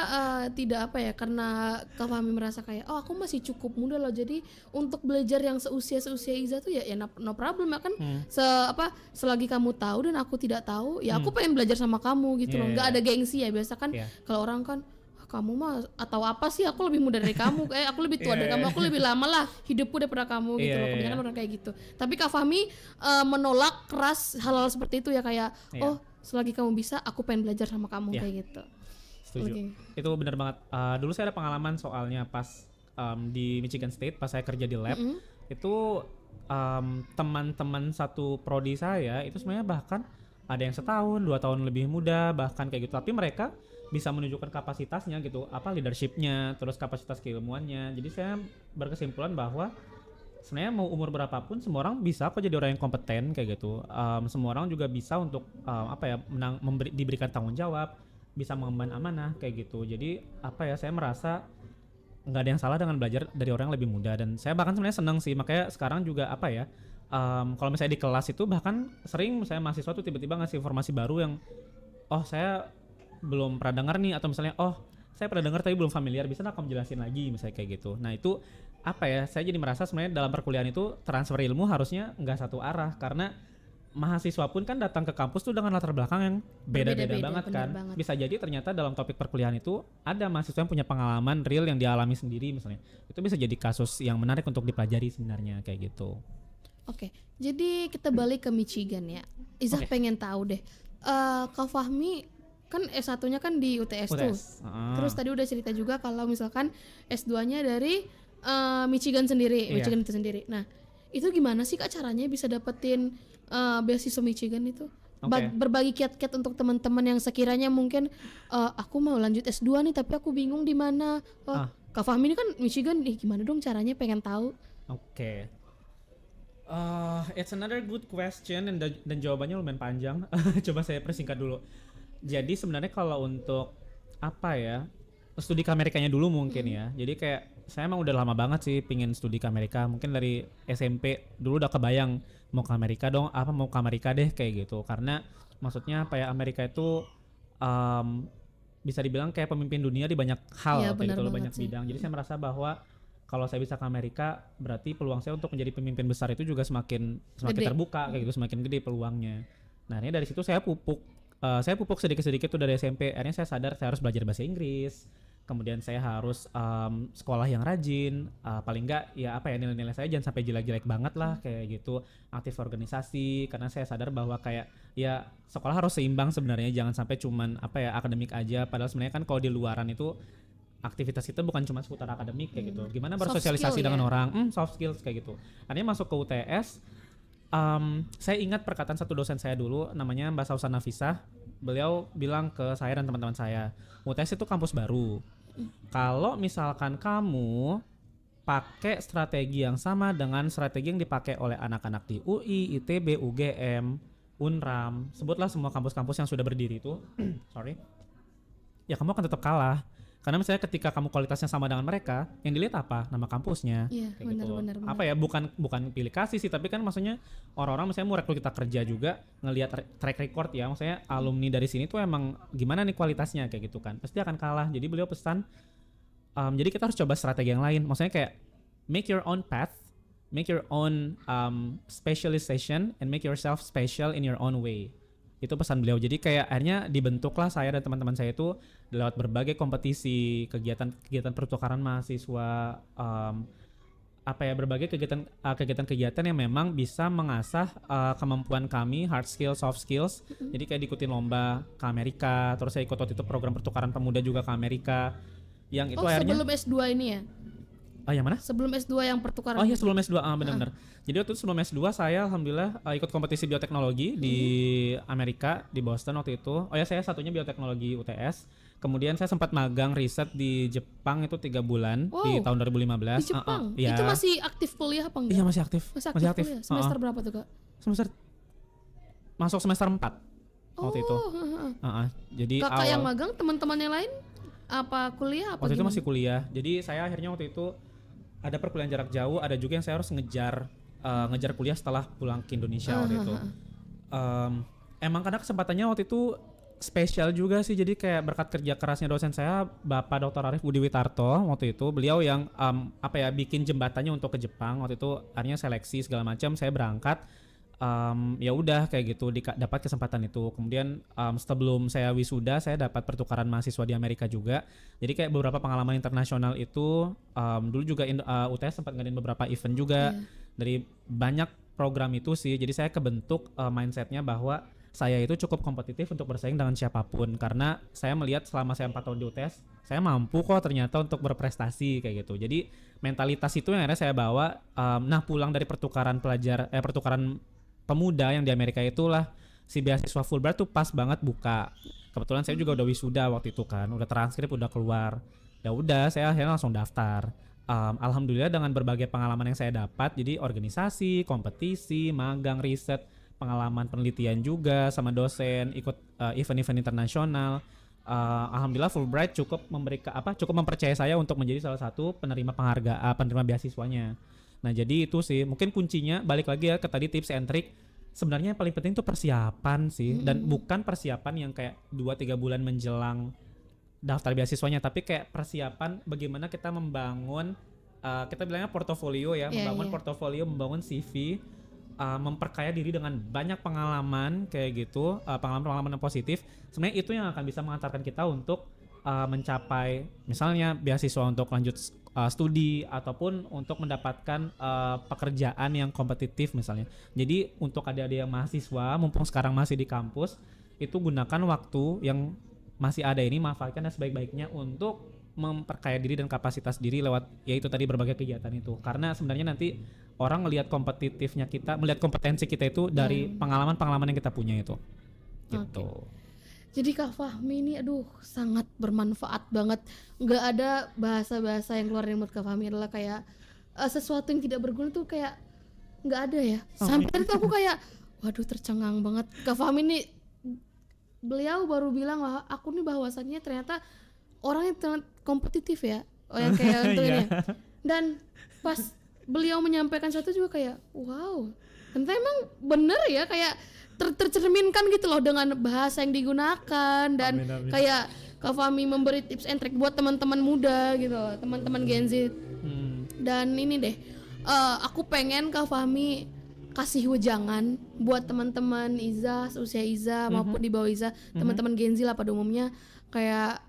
tidak karena Kak Fahmi merasa kayak aku masih cukup muda loh, jadi untuk belajar yang seusia Iza tuh ya no problem ya kan. Selagi kamu tahu dan aku tidak tahu ya aku pengen belajar sama kamu gitu loh. Nggak ada gengsi ya, biasa kan kalau orang kan kamu mah atau apa sih, aku lebih muda dari kamu, aku lebih tua dari kamu, aku lebih lama lah hidupku daripada kamu gitu loh. Kebanyakan orang kayak gitu. Tapi Kak Fahmi menolak keras hal-hal seperti itu ya, kayak selagi kamu bisa, aku pengen belajar sama kamu kayak gitu. Setuju. Itu benar banget. Dulu saya ada pengalaman soalnya pas di Michigan State, pas saya kerja di lab, itu teman-teman satu prodi saya itu sebenarnya bahkan ada yang setahun 2 tahun lebih muda bahkan kayak gitu, tapi mereka bisa menunjukkan kapasitasnya gitu, apa leadershipnya, terus kapasitas keilmuannya. Jadi saya berkesimpulan bahwa sebenarnya mau umur berapapun semua orang bisa kok jadi orang yang kompeten kayak gitu. Semua orang juga bisa untuk diberikan tanggung jawab, bisa mengemban amanah kayak gitu. Jadi saya merasa nggak ada yang salah dengan belajar dari orang yang lebih muda, dan saya bahkan sebenarnya senang sih, makanya sekarang juga kalau misalnya di kelas itu bahkan sering saya mahasiswa tuh tiba-tiba ngasih informasi baru yang saya belum pernah dengar nih, atau misalnya saya pernah dengar tapi belum familiar, bisa nggak kamu jelasin lagi misalnya kayak gitu. Nah itu saya jadi merasa sebenarnya dalam perkuliahan itu transfer ilmu harusnya nggak satu arah, karena mahasiswa pun kan datang ke kampus tuh dengan latar belakang yang beda-beda banget kan. Banget. Bisa jadi ternyata dalam topik perkuliahan itu ada mahasiswa yang punya pengalaman real yang dialami sendiri misalnya. Itu bisa jadi kasus yang menarik untuk dipelajari sebenarnya kayak gitu. Oke, jadi kita balik ke Michigan ya. Izah pengen tahu deh, Kak Fahmi kan S1-nya kan di UTS tuh. Terus tadi udah cerita juga kalau misalkan S2-nya dari Michigan sendiri, Michigan itu sendiri. Nah, itu gimana sih Kak caranya bisa dapetin beasiswa Michigan itu? Berbagi kiat-kiat untuk teman-teman yang sekiranya mungkin aku mau lanjut S2 nih tapi aku bingung di mana. Kak Fahmi ini kan Michigan, gimana dong caranya, pengen tahu. It's another good question, dan jawabannya lumayan panjang. Coba saya persingkat dulu. Jadi sebenarnya kalau untuk studi ke Amerikanya dulu mungkin ya. Jadi kayak saya emang udah lama banget sih pingin studi ke Amerika. Mungkin dari SMP dulu udah kebayang mau ke Amerika dong, mau ke Amerika deh kayak gitu. Karena maksudnya Amerika itu bisa dibilang kayak pemimpin dunia di banyak hal kayak gitu loh, banyak bidang. Jadi saya merasa bahwa kalau saya bisa ke Amerika berarti peluang saya untuk menjadi pemimpin besar itu juga semakin terbuka kayak gitu, semakin gede peluangnya. Nah, ini dari situ saya pupuk sedikit-sedikit tuh dari SMP. Akhirnya saya sadar saya harus belajar bahasa Inggris. Kemudian saya harus sekolah yang rajin, paling enggak nilai-nilai saya jangan sampai jelek-jelek banget lah kayak gitu. Aktif organisasi, karena saya sadar bahwa kayak sekolah harus seimbang sebenarnya, jangan sampai cuman akademik aja. Padahal sebenarnya kan kalau di luaran itu aktivitas kita bukan cuma seputar akademik kayak gitu. Gimana bersosialisasi dengan orang, soft skills kayak gitu. Akhirnya masuk ke UTS. Saya ingat perkataan satu dosen saya dulu, namanya Mbak Sausan Nafisah. Beliau bilang ke saya dan teman-teman saya, UTS itu kampus baru. Kalau misalkan kamu pakai strategi yang sama dengan strategi yang dipakai oleh anak-anak di UI, ITB, UGM, UNRAM, sebutlah semua kampus-kampus yang sudah berdiri itu, ya kamu akan tetap kalah. Karena misalnya ketika kamu kualitasnya sama dengan mereka, yang dilihat apa? Nama kampusnya. Iya, benar. Bukan pilih kasih sih, tapi kan maksudnya orang-orang misalnya mau rekrut kita kerja juga ngelihat track record ya, maksudnya alumni dari sini tuh emang gimana nih kualitasnya kayak gitu kan. Pasti akan kalah. Jadi beliau pesan, jadi kita harus coba strategi yang lain. Maksudnya kayak make your own path, make your own specialization, and make yourself special in your own way. Itu pesan beliau. Jadi kayak akhirnya dibentuklah saya dan teman-teman saya itu lewat berbagai kompetisi, kegiatan pertukaran mahasiswa, berbagai kegiatan yang memang bisa mengasah kemampuan kami, hard skills, soft skills. Jadi kayak diikutin lomba ke Amerika, terus saya ikut waktu itu program pertukaran pemuda juga ke Amerika. Yang itu akhirnya sebelum S2 ini ya? Yang mana? Sebelum S2 yang pertukaran. Iya, sebelum S2, benar-benar. Jadi waktu itu sebelum S2 saya alhamdulillah ikut kompetisi bioteknologi di Amerika, di Boston waktu itu. Saya satunya bioteknologi UTS. Kemudian saya sempat magang riset di Jepang itu 3 bulan di tahun 2015. Di Jepang? Itu masih aktif kuliah apa enggak? Iya, masih aktif. Masih aktif. Semester berapa tuh, Kak? Masuk semester 4 waktu itu. Jadi Kakak yang magang, teman-teman yang lain apa kuliah apa waktu gimana? itu masih kuliah. Jadi saya akhirnya waktu itu ada perkuliahan jarak jauh, ada juga yang saya harus ngejar kuliah setelah pulang ke Indonesia waktu itu. Emang karena kesempatannya waktu itu spesial juga sih, jadi kayak berkat kerja kerasnya dosen saya, Bapak Dr. Arif Budi Witarto waktu itu, beliau yang bikin jembatannya untuk ke Jepang waktu itu. Akhirnya seleksi segala macam, saya berangkat. Ya udah kayak gitu dapat kesempatan itu. Kemudian sebelum saya wisuda saya dapat pertukaran mahasiswa di Amerika juga. Jadi kayak beberapa pengalaman internasional itu, dulu juga UTS sempat ngadain beberapa event juga. Dari banyak program itu sih, jadi saya kebentuk mindsetnya bahwa saya itu cukup kompetitif untuk bersaing dengan siapapun, karena saya melihat selama saya 4 tahun di UTS saya mampu kok ternyata untuk berprestasi kayak gitu. Jadi mentalitas itu yang akhirnya saya bawa. Pulang dari pertukaran pemuda yang di Amerika itulah si beasiswa Fulbright tuh pas banget buka. Kebetulan saya juga udah wisuda waktu itu kan, udah transkrip udah keluar. Ya udah, saya akhirnya langsung daftar. Alhamdulillah dengan berbagai pengalaman yang saya dapat, jadi organisasi, kompetisi, magang, riset, pengalaman penelitian juga sama dosen, ikut event-event internasional. Alhamdulillah Fulbright cukup mempercayai saya untuk menjadi salah satu penerima penghargaan, penerima beasiswanya. Nah jadi itu sih mungkin kuncinya, balik lagi ya ke tadi tips and trick. Sebenarnya yang paling penting itu persiapan sih, dan bukan persiapan yang kayak 2-3 bulan menjelang daftar beasiswanya, tapi kayak persiapan bagaimana kita membangun kita bilangnya portofolio ya, membangun portofolio, membangun CV, memperkaya diri dengan banyak pengalaman kayak gitu, pengalaman-pengalaman yang positif. Sebenarnya itu yang akan bisa mengantarkan kita untuk mencapai misalnya beasiswa untuk lanjut studi ataupun untuk mendapatkan pekerjaan yang kompetitif misalnya. Jadi untuk adik-adik yang mahasiswa, mumpung sekarang masih di kampus, itu gunakan waktu yang masih ada ini, manfaatkan sebaik-baiknya untuk memperkaya diri dan kapasitas diri lewat yaitu tadi berbagai kegiatan itu. Karena sebenarnya nanti orang melihat kompetitifnya kita, melihat kompetensi kita itu dari pengalaman-pengalaman yang kita punya itu. Gitu. Jadi Kak Fahmi ini sangat bermanfaat banget. Nggak ada bahasa-bahasa yang keluar dari mulut Kak Fahmi adalah kayak sesuatu yang tidak berguna tuh kayak nggak ada ya. Sampai itu aku kayak waduh tercengang banget. Kak Fahmi ini beliau baru bilang aku nih bahwasannya ternyata orang yang sangat kompetitif ya, yang kayak untuk ini. Dan pas beliau menyampaikan sesuatu juga kayak wow, ternyata emang bener ya, kayak tercerminkan gitu loh dengan bahasa yang digunakan. Dan kayak Kak Fahmi memberi tips and trick buat teman-teman muda gitu loh, teman-teman Gen Z. Dan ini deh, aku pengen Kak Fahmi kasih wejangan buat teman-teman Iza, usia Iza maupun di bawah Iza, teman-teman Gen Z lah pada umumnya, kayak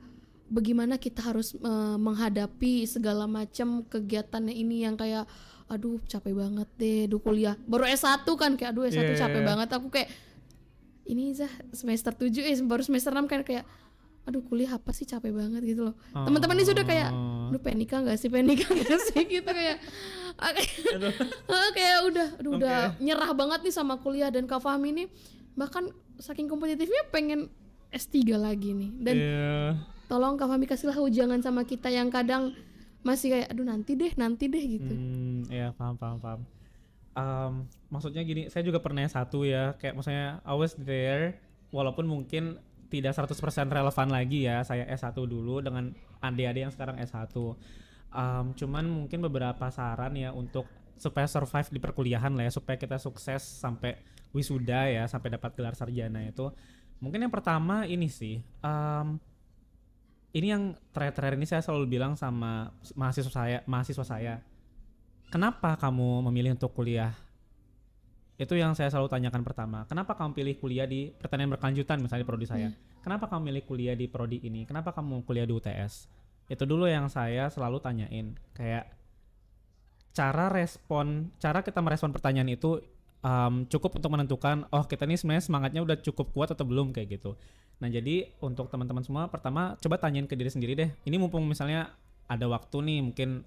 bagaimana kita harus menghadapi segala macam kegiatannya ini yang kayak aduh capek banget deh, kuliah baru S1 kan, kayak aduh S1 capek banget. Aku kayak ini Iza semester 7 baru semester 6 kan, kayak aduh kuliah apa sih, capek banget gitu loh. Teman-teman ini sudah kayak aduh penika nggak sih gitu kayak kayak udah nyerah banget nih sama kuliah. Dan Kak Fahmi ini bahkan saking kompetitifnya pengen S3 lagi nih. Dan tolong Kak Fahmi kasihlah ujangan sama kita yang kadang masih kayak aduh nanti deh gitu. Ya paham. Maksudnya gini, saya juga pernah S1 ya, kayak maksudnya I was there, walaupun mungkin tidak 100% relevan lagi ya saya S1 dulu dengan adik-adik yang sekarang S1. Cuman mungkin beberapa saran ya untuk supaya survive di perkuliahan lah ya, supaya kita sukses sampai wisuda ya, sampai dapat gelar sarjana itu. Mungkin yang pertama ini sih, ini yang terakhir ini saya selalu bilang sama mahasiswa saya, kenapa kamu memilih untuk kuliah? Itu yang saya selalu tanyakan pertama. Kenapa kamu pilih kuliah di pertanian berkelanjutan misalnya prodi saya? Kenapa kamu milih kuliah di prodi ini? Kenapa kamu kuliah di UTS? Itu dulu yang saya selalu tanyain. Kayak cara kita merespon pertanyaan itu cukup untuk menentukan kita nih sebenarnya semangatnya udah cukup kuat atau belum kayak gitu. Nah jadi untuk teman-teman semua, pertama coba tanyain ke diri sendiri deh. Ini mumpung misalnya ada waktu nih, mungkin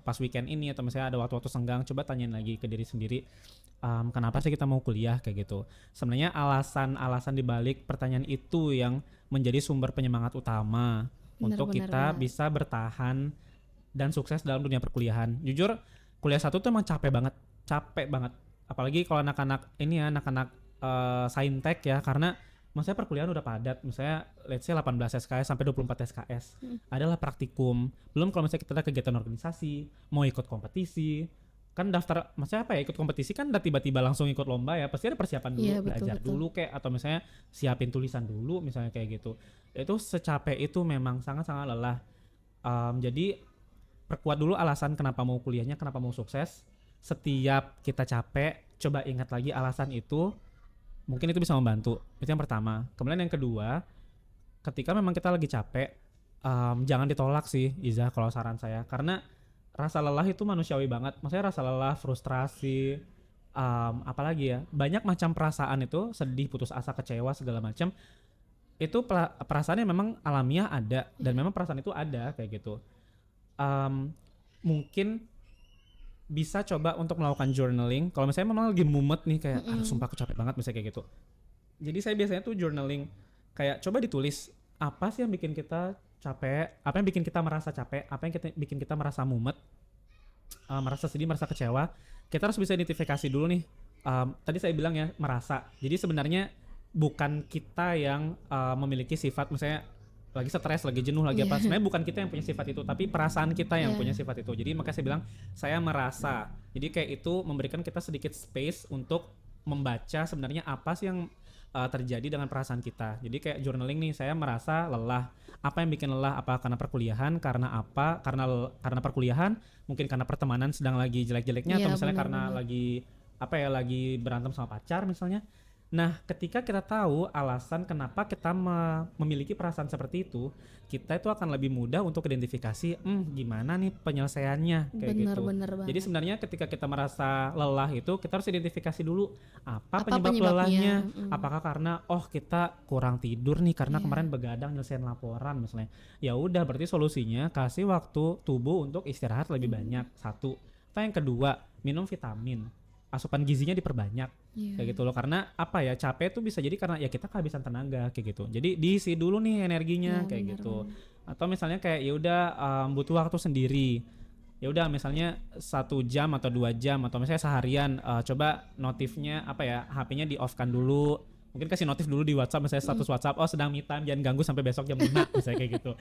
pas weekend ini atau misalnya ada waktu-waktu senggang, coba tanyain lagi ke diri sendiri, kenapa sih kita mau kuliah kayak gitu. Sebenarnya alasan dibalik pertanyaan itu yang menjadi sumber penyemangat utama untuk kita bisa bertahan dan sukses dalam dunia perkuliahan. Jujur kuliah 1 tuh emang capek banget. Apalagi kalau anak-anak saintek ya, karena maksudnya perkuliahan udah padat, misalnya let's say 18 SKS sampai 24 SKS. Adalah praktikum. Belum kalau misalnya kita ada kegiatan organisasi, mau ikut kompetisi, kan daftar, maksudnya apa ya, ikut kompetisi kan udah tiba-tiba langsung ikut lomba ya, pasti ada persiapan dulu, belajar dulu kayak, atau misalnya siapin tulisan dulu misalnya kayak gitu. Itu secapek itu memang sangat-sangat lelah. Jadi perkuat dulu alasan kenapa mau kuliahnya, kenapa mau sukses. Setiap kita capek, coba ingat lagi alasan itu, mungkin itu bisa membantu. Itu yang pertama. Kemudian yang kedua, ketika memang kita lagi capek, jangan ditolak sih Iza kalau saran saya, karena rasa lelah itu manusiawi banget. Maksudnya rasa lelah, frustrasi, apalagi ya, banyak macam perasaan itu, sedih, putus asa, kecewa, segala macam. Itu perasaan yang memang alamiah ada, dan memang perasaan itu ada kayak gitu. Mungkin bisa coba untuk melakukan journaling. Kalau misalnya memang lagi mumet nih kayak sumpah aku capek banget misalnya kayak gitu. Jadi saya biasanya tuh journaling, kayak coba ditulis apa sih yang bikin kita capek, apa yang bikin kita merasa capek, apa yang bikin kita merasa mumet, merasa sedih, merasa kecewa. Kita harus bisa identifikasi dulu nih. Tadi saya bilang ya merasa. Jadi sebenarnya bukan kita yang memiliki sifat, misalnya lagi stres, lagi jenuh, lagi apa. Sebenarnya bukan kita yang punya sifat itu, tapi perasaan kita yang punya sifat itu. Jadi makanya saya bilang saya merasa. Jadi kayak itu memberikan kita sedikit space untuk membaca sebenarnya apa sih yang terjadi dengan perasaan kita. Jadi kayak journaling nih, saya merasa lelah. Apa yang bikin lelah? Apa karena perkuliahan? Karena apa? Karena perkuliahan? Mungkin karena pertemanan sedang lagi jelek-jeleknya, atau misalnya karena lagi lagi berantem sama pacar misalnya. Nah, ketika kita tahu alasan kenapa kita memiliki perasaan seperti itu, kita itu akan lebih mudah untuk identifikasi, gimana nih penyelesaiannya, kayak bener gitu. Jadi sebenarnya ketika kita merasa lelah itu, kita harus identifikasi dulu apa penyebab lelahnya. Apakah karena kita kurang tidur nih karena kemarin begadang nyelesain laporan misalnya. Ya udah, berarti solusinya kasih waktu tubuh untuk istirahat lebih banyak. Satu. Atau yang kedua, minum vitamin. Asupan gizinya diperbanyak, kayak gitu loh. Karena apa ya, capek tuh bisa jadi karena ya kita kehabisan tenaga, kayak gitu. Jadi diisi dulu nih energinya, kayak gitu. Atau misalnya kayak ya udah butuh waktu sendiri. Ya udah misalnya 1 jam atau 2 jam atau misalnya seharian, coba notifnya HP-nya di off kan dulu. Mungkin kasih notif dulu di WhatsApp, misalnya status WhatsApp, sedang me time, jangan ganggu sampai besok jam 5, misalnya kayak gitu.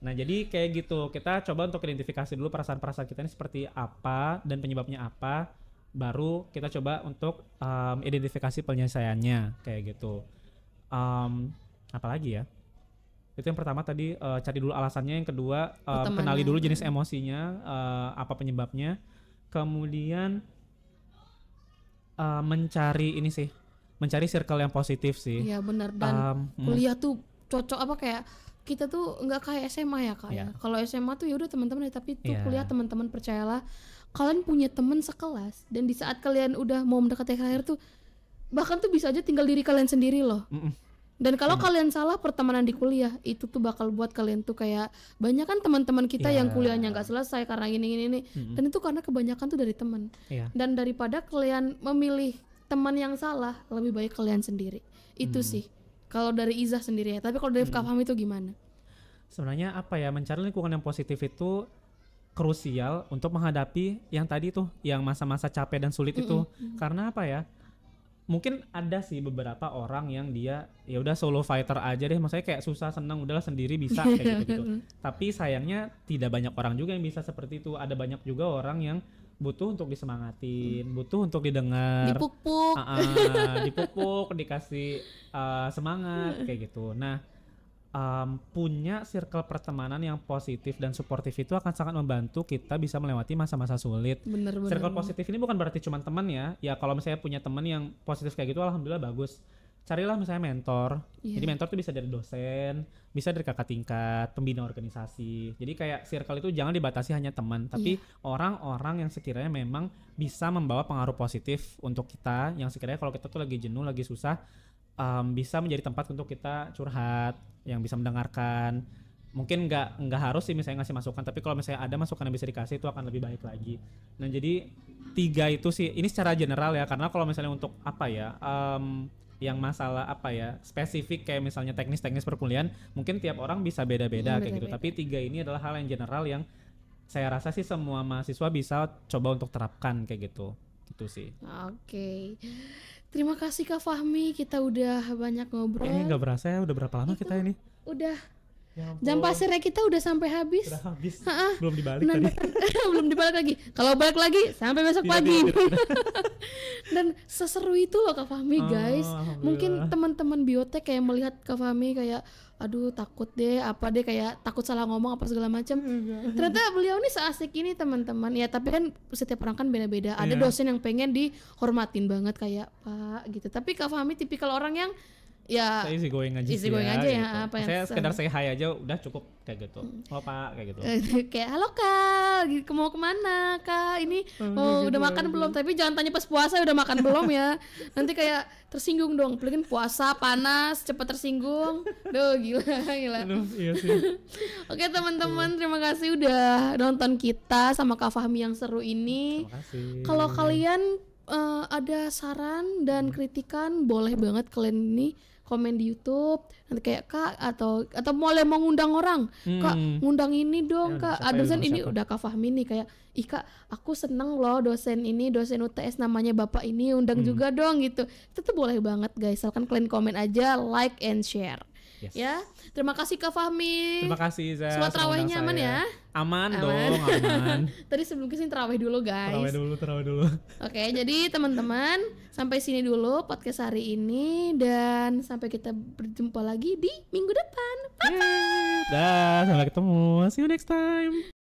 Nah jadi kayak gitu, kita coba untuk identifikasi dulu perasaan-perasaan kita ini seperti apa dan penyebabnya apa. Baru kita coba untuk identifikasi penyelesaiannya, kayak gitu. Apalagi ya, itu yang pertama tadi, cari dulu alasannya. Yang kedua, kenali dulu jenis emosinya, apa penyebabnya. Kemudian mencari circle yang positif sih. Iya benar. Dan kuliah tuh cocok kayak kita tuh nggak kayak SMA ya Kak. Kalau SMA tuh ya udah teman-teman, tapi tuh kuliah teman-teman percayalah, kalian punya teman sekelas, dan di saat kalian udah mau mendekati akhir tuh bahkan tuh bisa aja tinggal diri kalian sendiri loh. Dan kalau kalian salah pertemanan di kuliah, itu tuh bakal buat kalian tuh kayak banyak kan teman-teman kita yang kuliahnya nggak selesai karena gini. Dan itu karena kebanyakan tuh dari teman. Dan daripada kalian memilih teman yang salah, lebih baik kalian sendiri. Itu sih kalau dari Izzah sendiri ya. Tapi kalau dari Kak Fahmi itu gimana? Sebenarnya mencari lingkungan yang positif itu krusial untuk menghadapi yang tadi tuh, yang masa-masa capek dan sulit itu. Karena mungkin ada sih beberapa orang yang dia ya udah solo fighter aja deh, maksudnya kayak susah senang udahlah sendiri bisa kayak gitu. Tapi sayangnya tidak banyak orang juga yang bisa seperti itu. Ada banyak juga orang yang butuh untuk disemangatin, butuh untuk didengar, dipupuk, dikasih semangat kayak gitu. Nah, punya circle pertemanan yang positif dan suportif itu akan sangat membantu kita bisa melewati masa-masa sulit. Circle positif ini bukan berarti cuma teman ya. Ya kalau misalnya punya teman yang positif kayak gitu, alhamdulillah bagus. Carilah misalnya mentor. Jadi mentor itu bisa dari dosen, bisa dari kakak tingkat, pembina organisasi. Jadi kayak circle itu jangan dibatasi hanya teman, tapi orang-orang yang sekiranya memang bisa membawa pengaruh positif untuk kita, yang sekiranya kalau kita tuh lagi jenuh, lagi susah, bisa menjadi tempat untuk kita curhat, yang bisa mendengarkan. Mungkin nggak harus sih misalnya ngasih masukan, tapi kalau misalnya ada masukan yang bisa dikasih itu akan lebih baik lagi. Nah jadi 3 itu sih, ini secara general ya, karena kalau misalnya untuk yang masalah spesifik kayak misalnya teknis perkuliahan, mungkin tiap orang bisa beda-beda kayak gitu. Tapi 3 ini adalah hal yang general yang saya rasa sih semua mahasiswa bisa coba untuk terapkan kayak gitu. Gitu sih. Oke. Terima kasih Kak Fahmi, kita udah banyak ngobrol. Nggak berasa ya, udah berapa lama kita ini? Udah. Jam pasirnya kita udah sampai habis. Udah habis. Belum dibalik tadi. Belum dibalik lagi. Kalau balik lagi sampai besok pagi. Dan seseru itu loh Kak Fahmi, guys. Mungkin teman-teman biotek kayak melihat Kak Fahmi kayak aduh takut deh, kayak takut salah ngomong apa segala macam. Ternyata beliau ini seasik ini teman-teman. Ya tapi kan setiap orang kan beda-beda. Ada dosen yang pengen dihormatin banget kayak Pak gitu. Tapi Kak Fahmi tipikal orang yang ya saya easy going aja gitu. Ya saya sekedar say hi aja udah cukup kayak gitu. Oh Pak kayak gitu. Kayak halo Kak, mau kemana Kak? Ini udah makan belum? Tapi jangan tanya pas puasa udah makan belum ya. Nanti kayak tersinggung dong. Apalagi puasa panas cepat tersinggung. Duh gila. Aduh, iya sih. Oke teman-teman, terima kasih udah nonton kita sama Kak Fahmi yang seru ini. Terima kasih. Kalau kalian ada saran dan kritikan boleh banget kalian ini komen di YouTube nanti kayak Kak atau boleh mau ngundang orang Kak ngundang ini dong Kak dosen ini udah Kak Fahmi nih kayak ih Kak aku seneng loh dosen UTS namanya Bapak ini undang juga dong gitu itu tuh boleh banget guys asalkan kalian komen aja like and share. Yes. Ya, terima kasih Kak Fahmi. Terima kasih Za. Sholat tarawihnya aman ya? Aman dong, aman. Tadi sebelum kesini tarawih dulu guys. Tarawih dulu. Oke, jadi teman-teman sampai sini dulu podcast hari ini dan sampai kita berjumpa lagi di minggu depan. Bye bye. Dah, sampai ketemu. See you next time.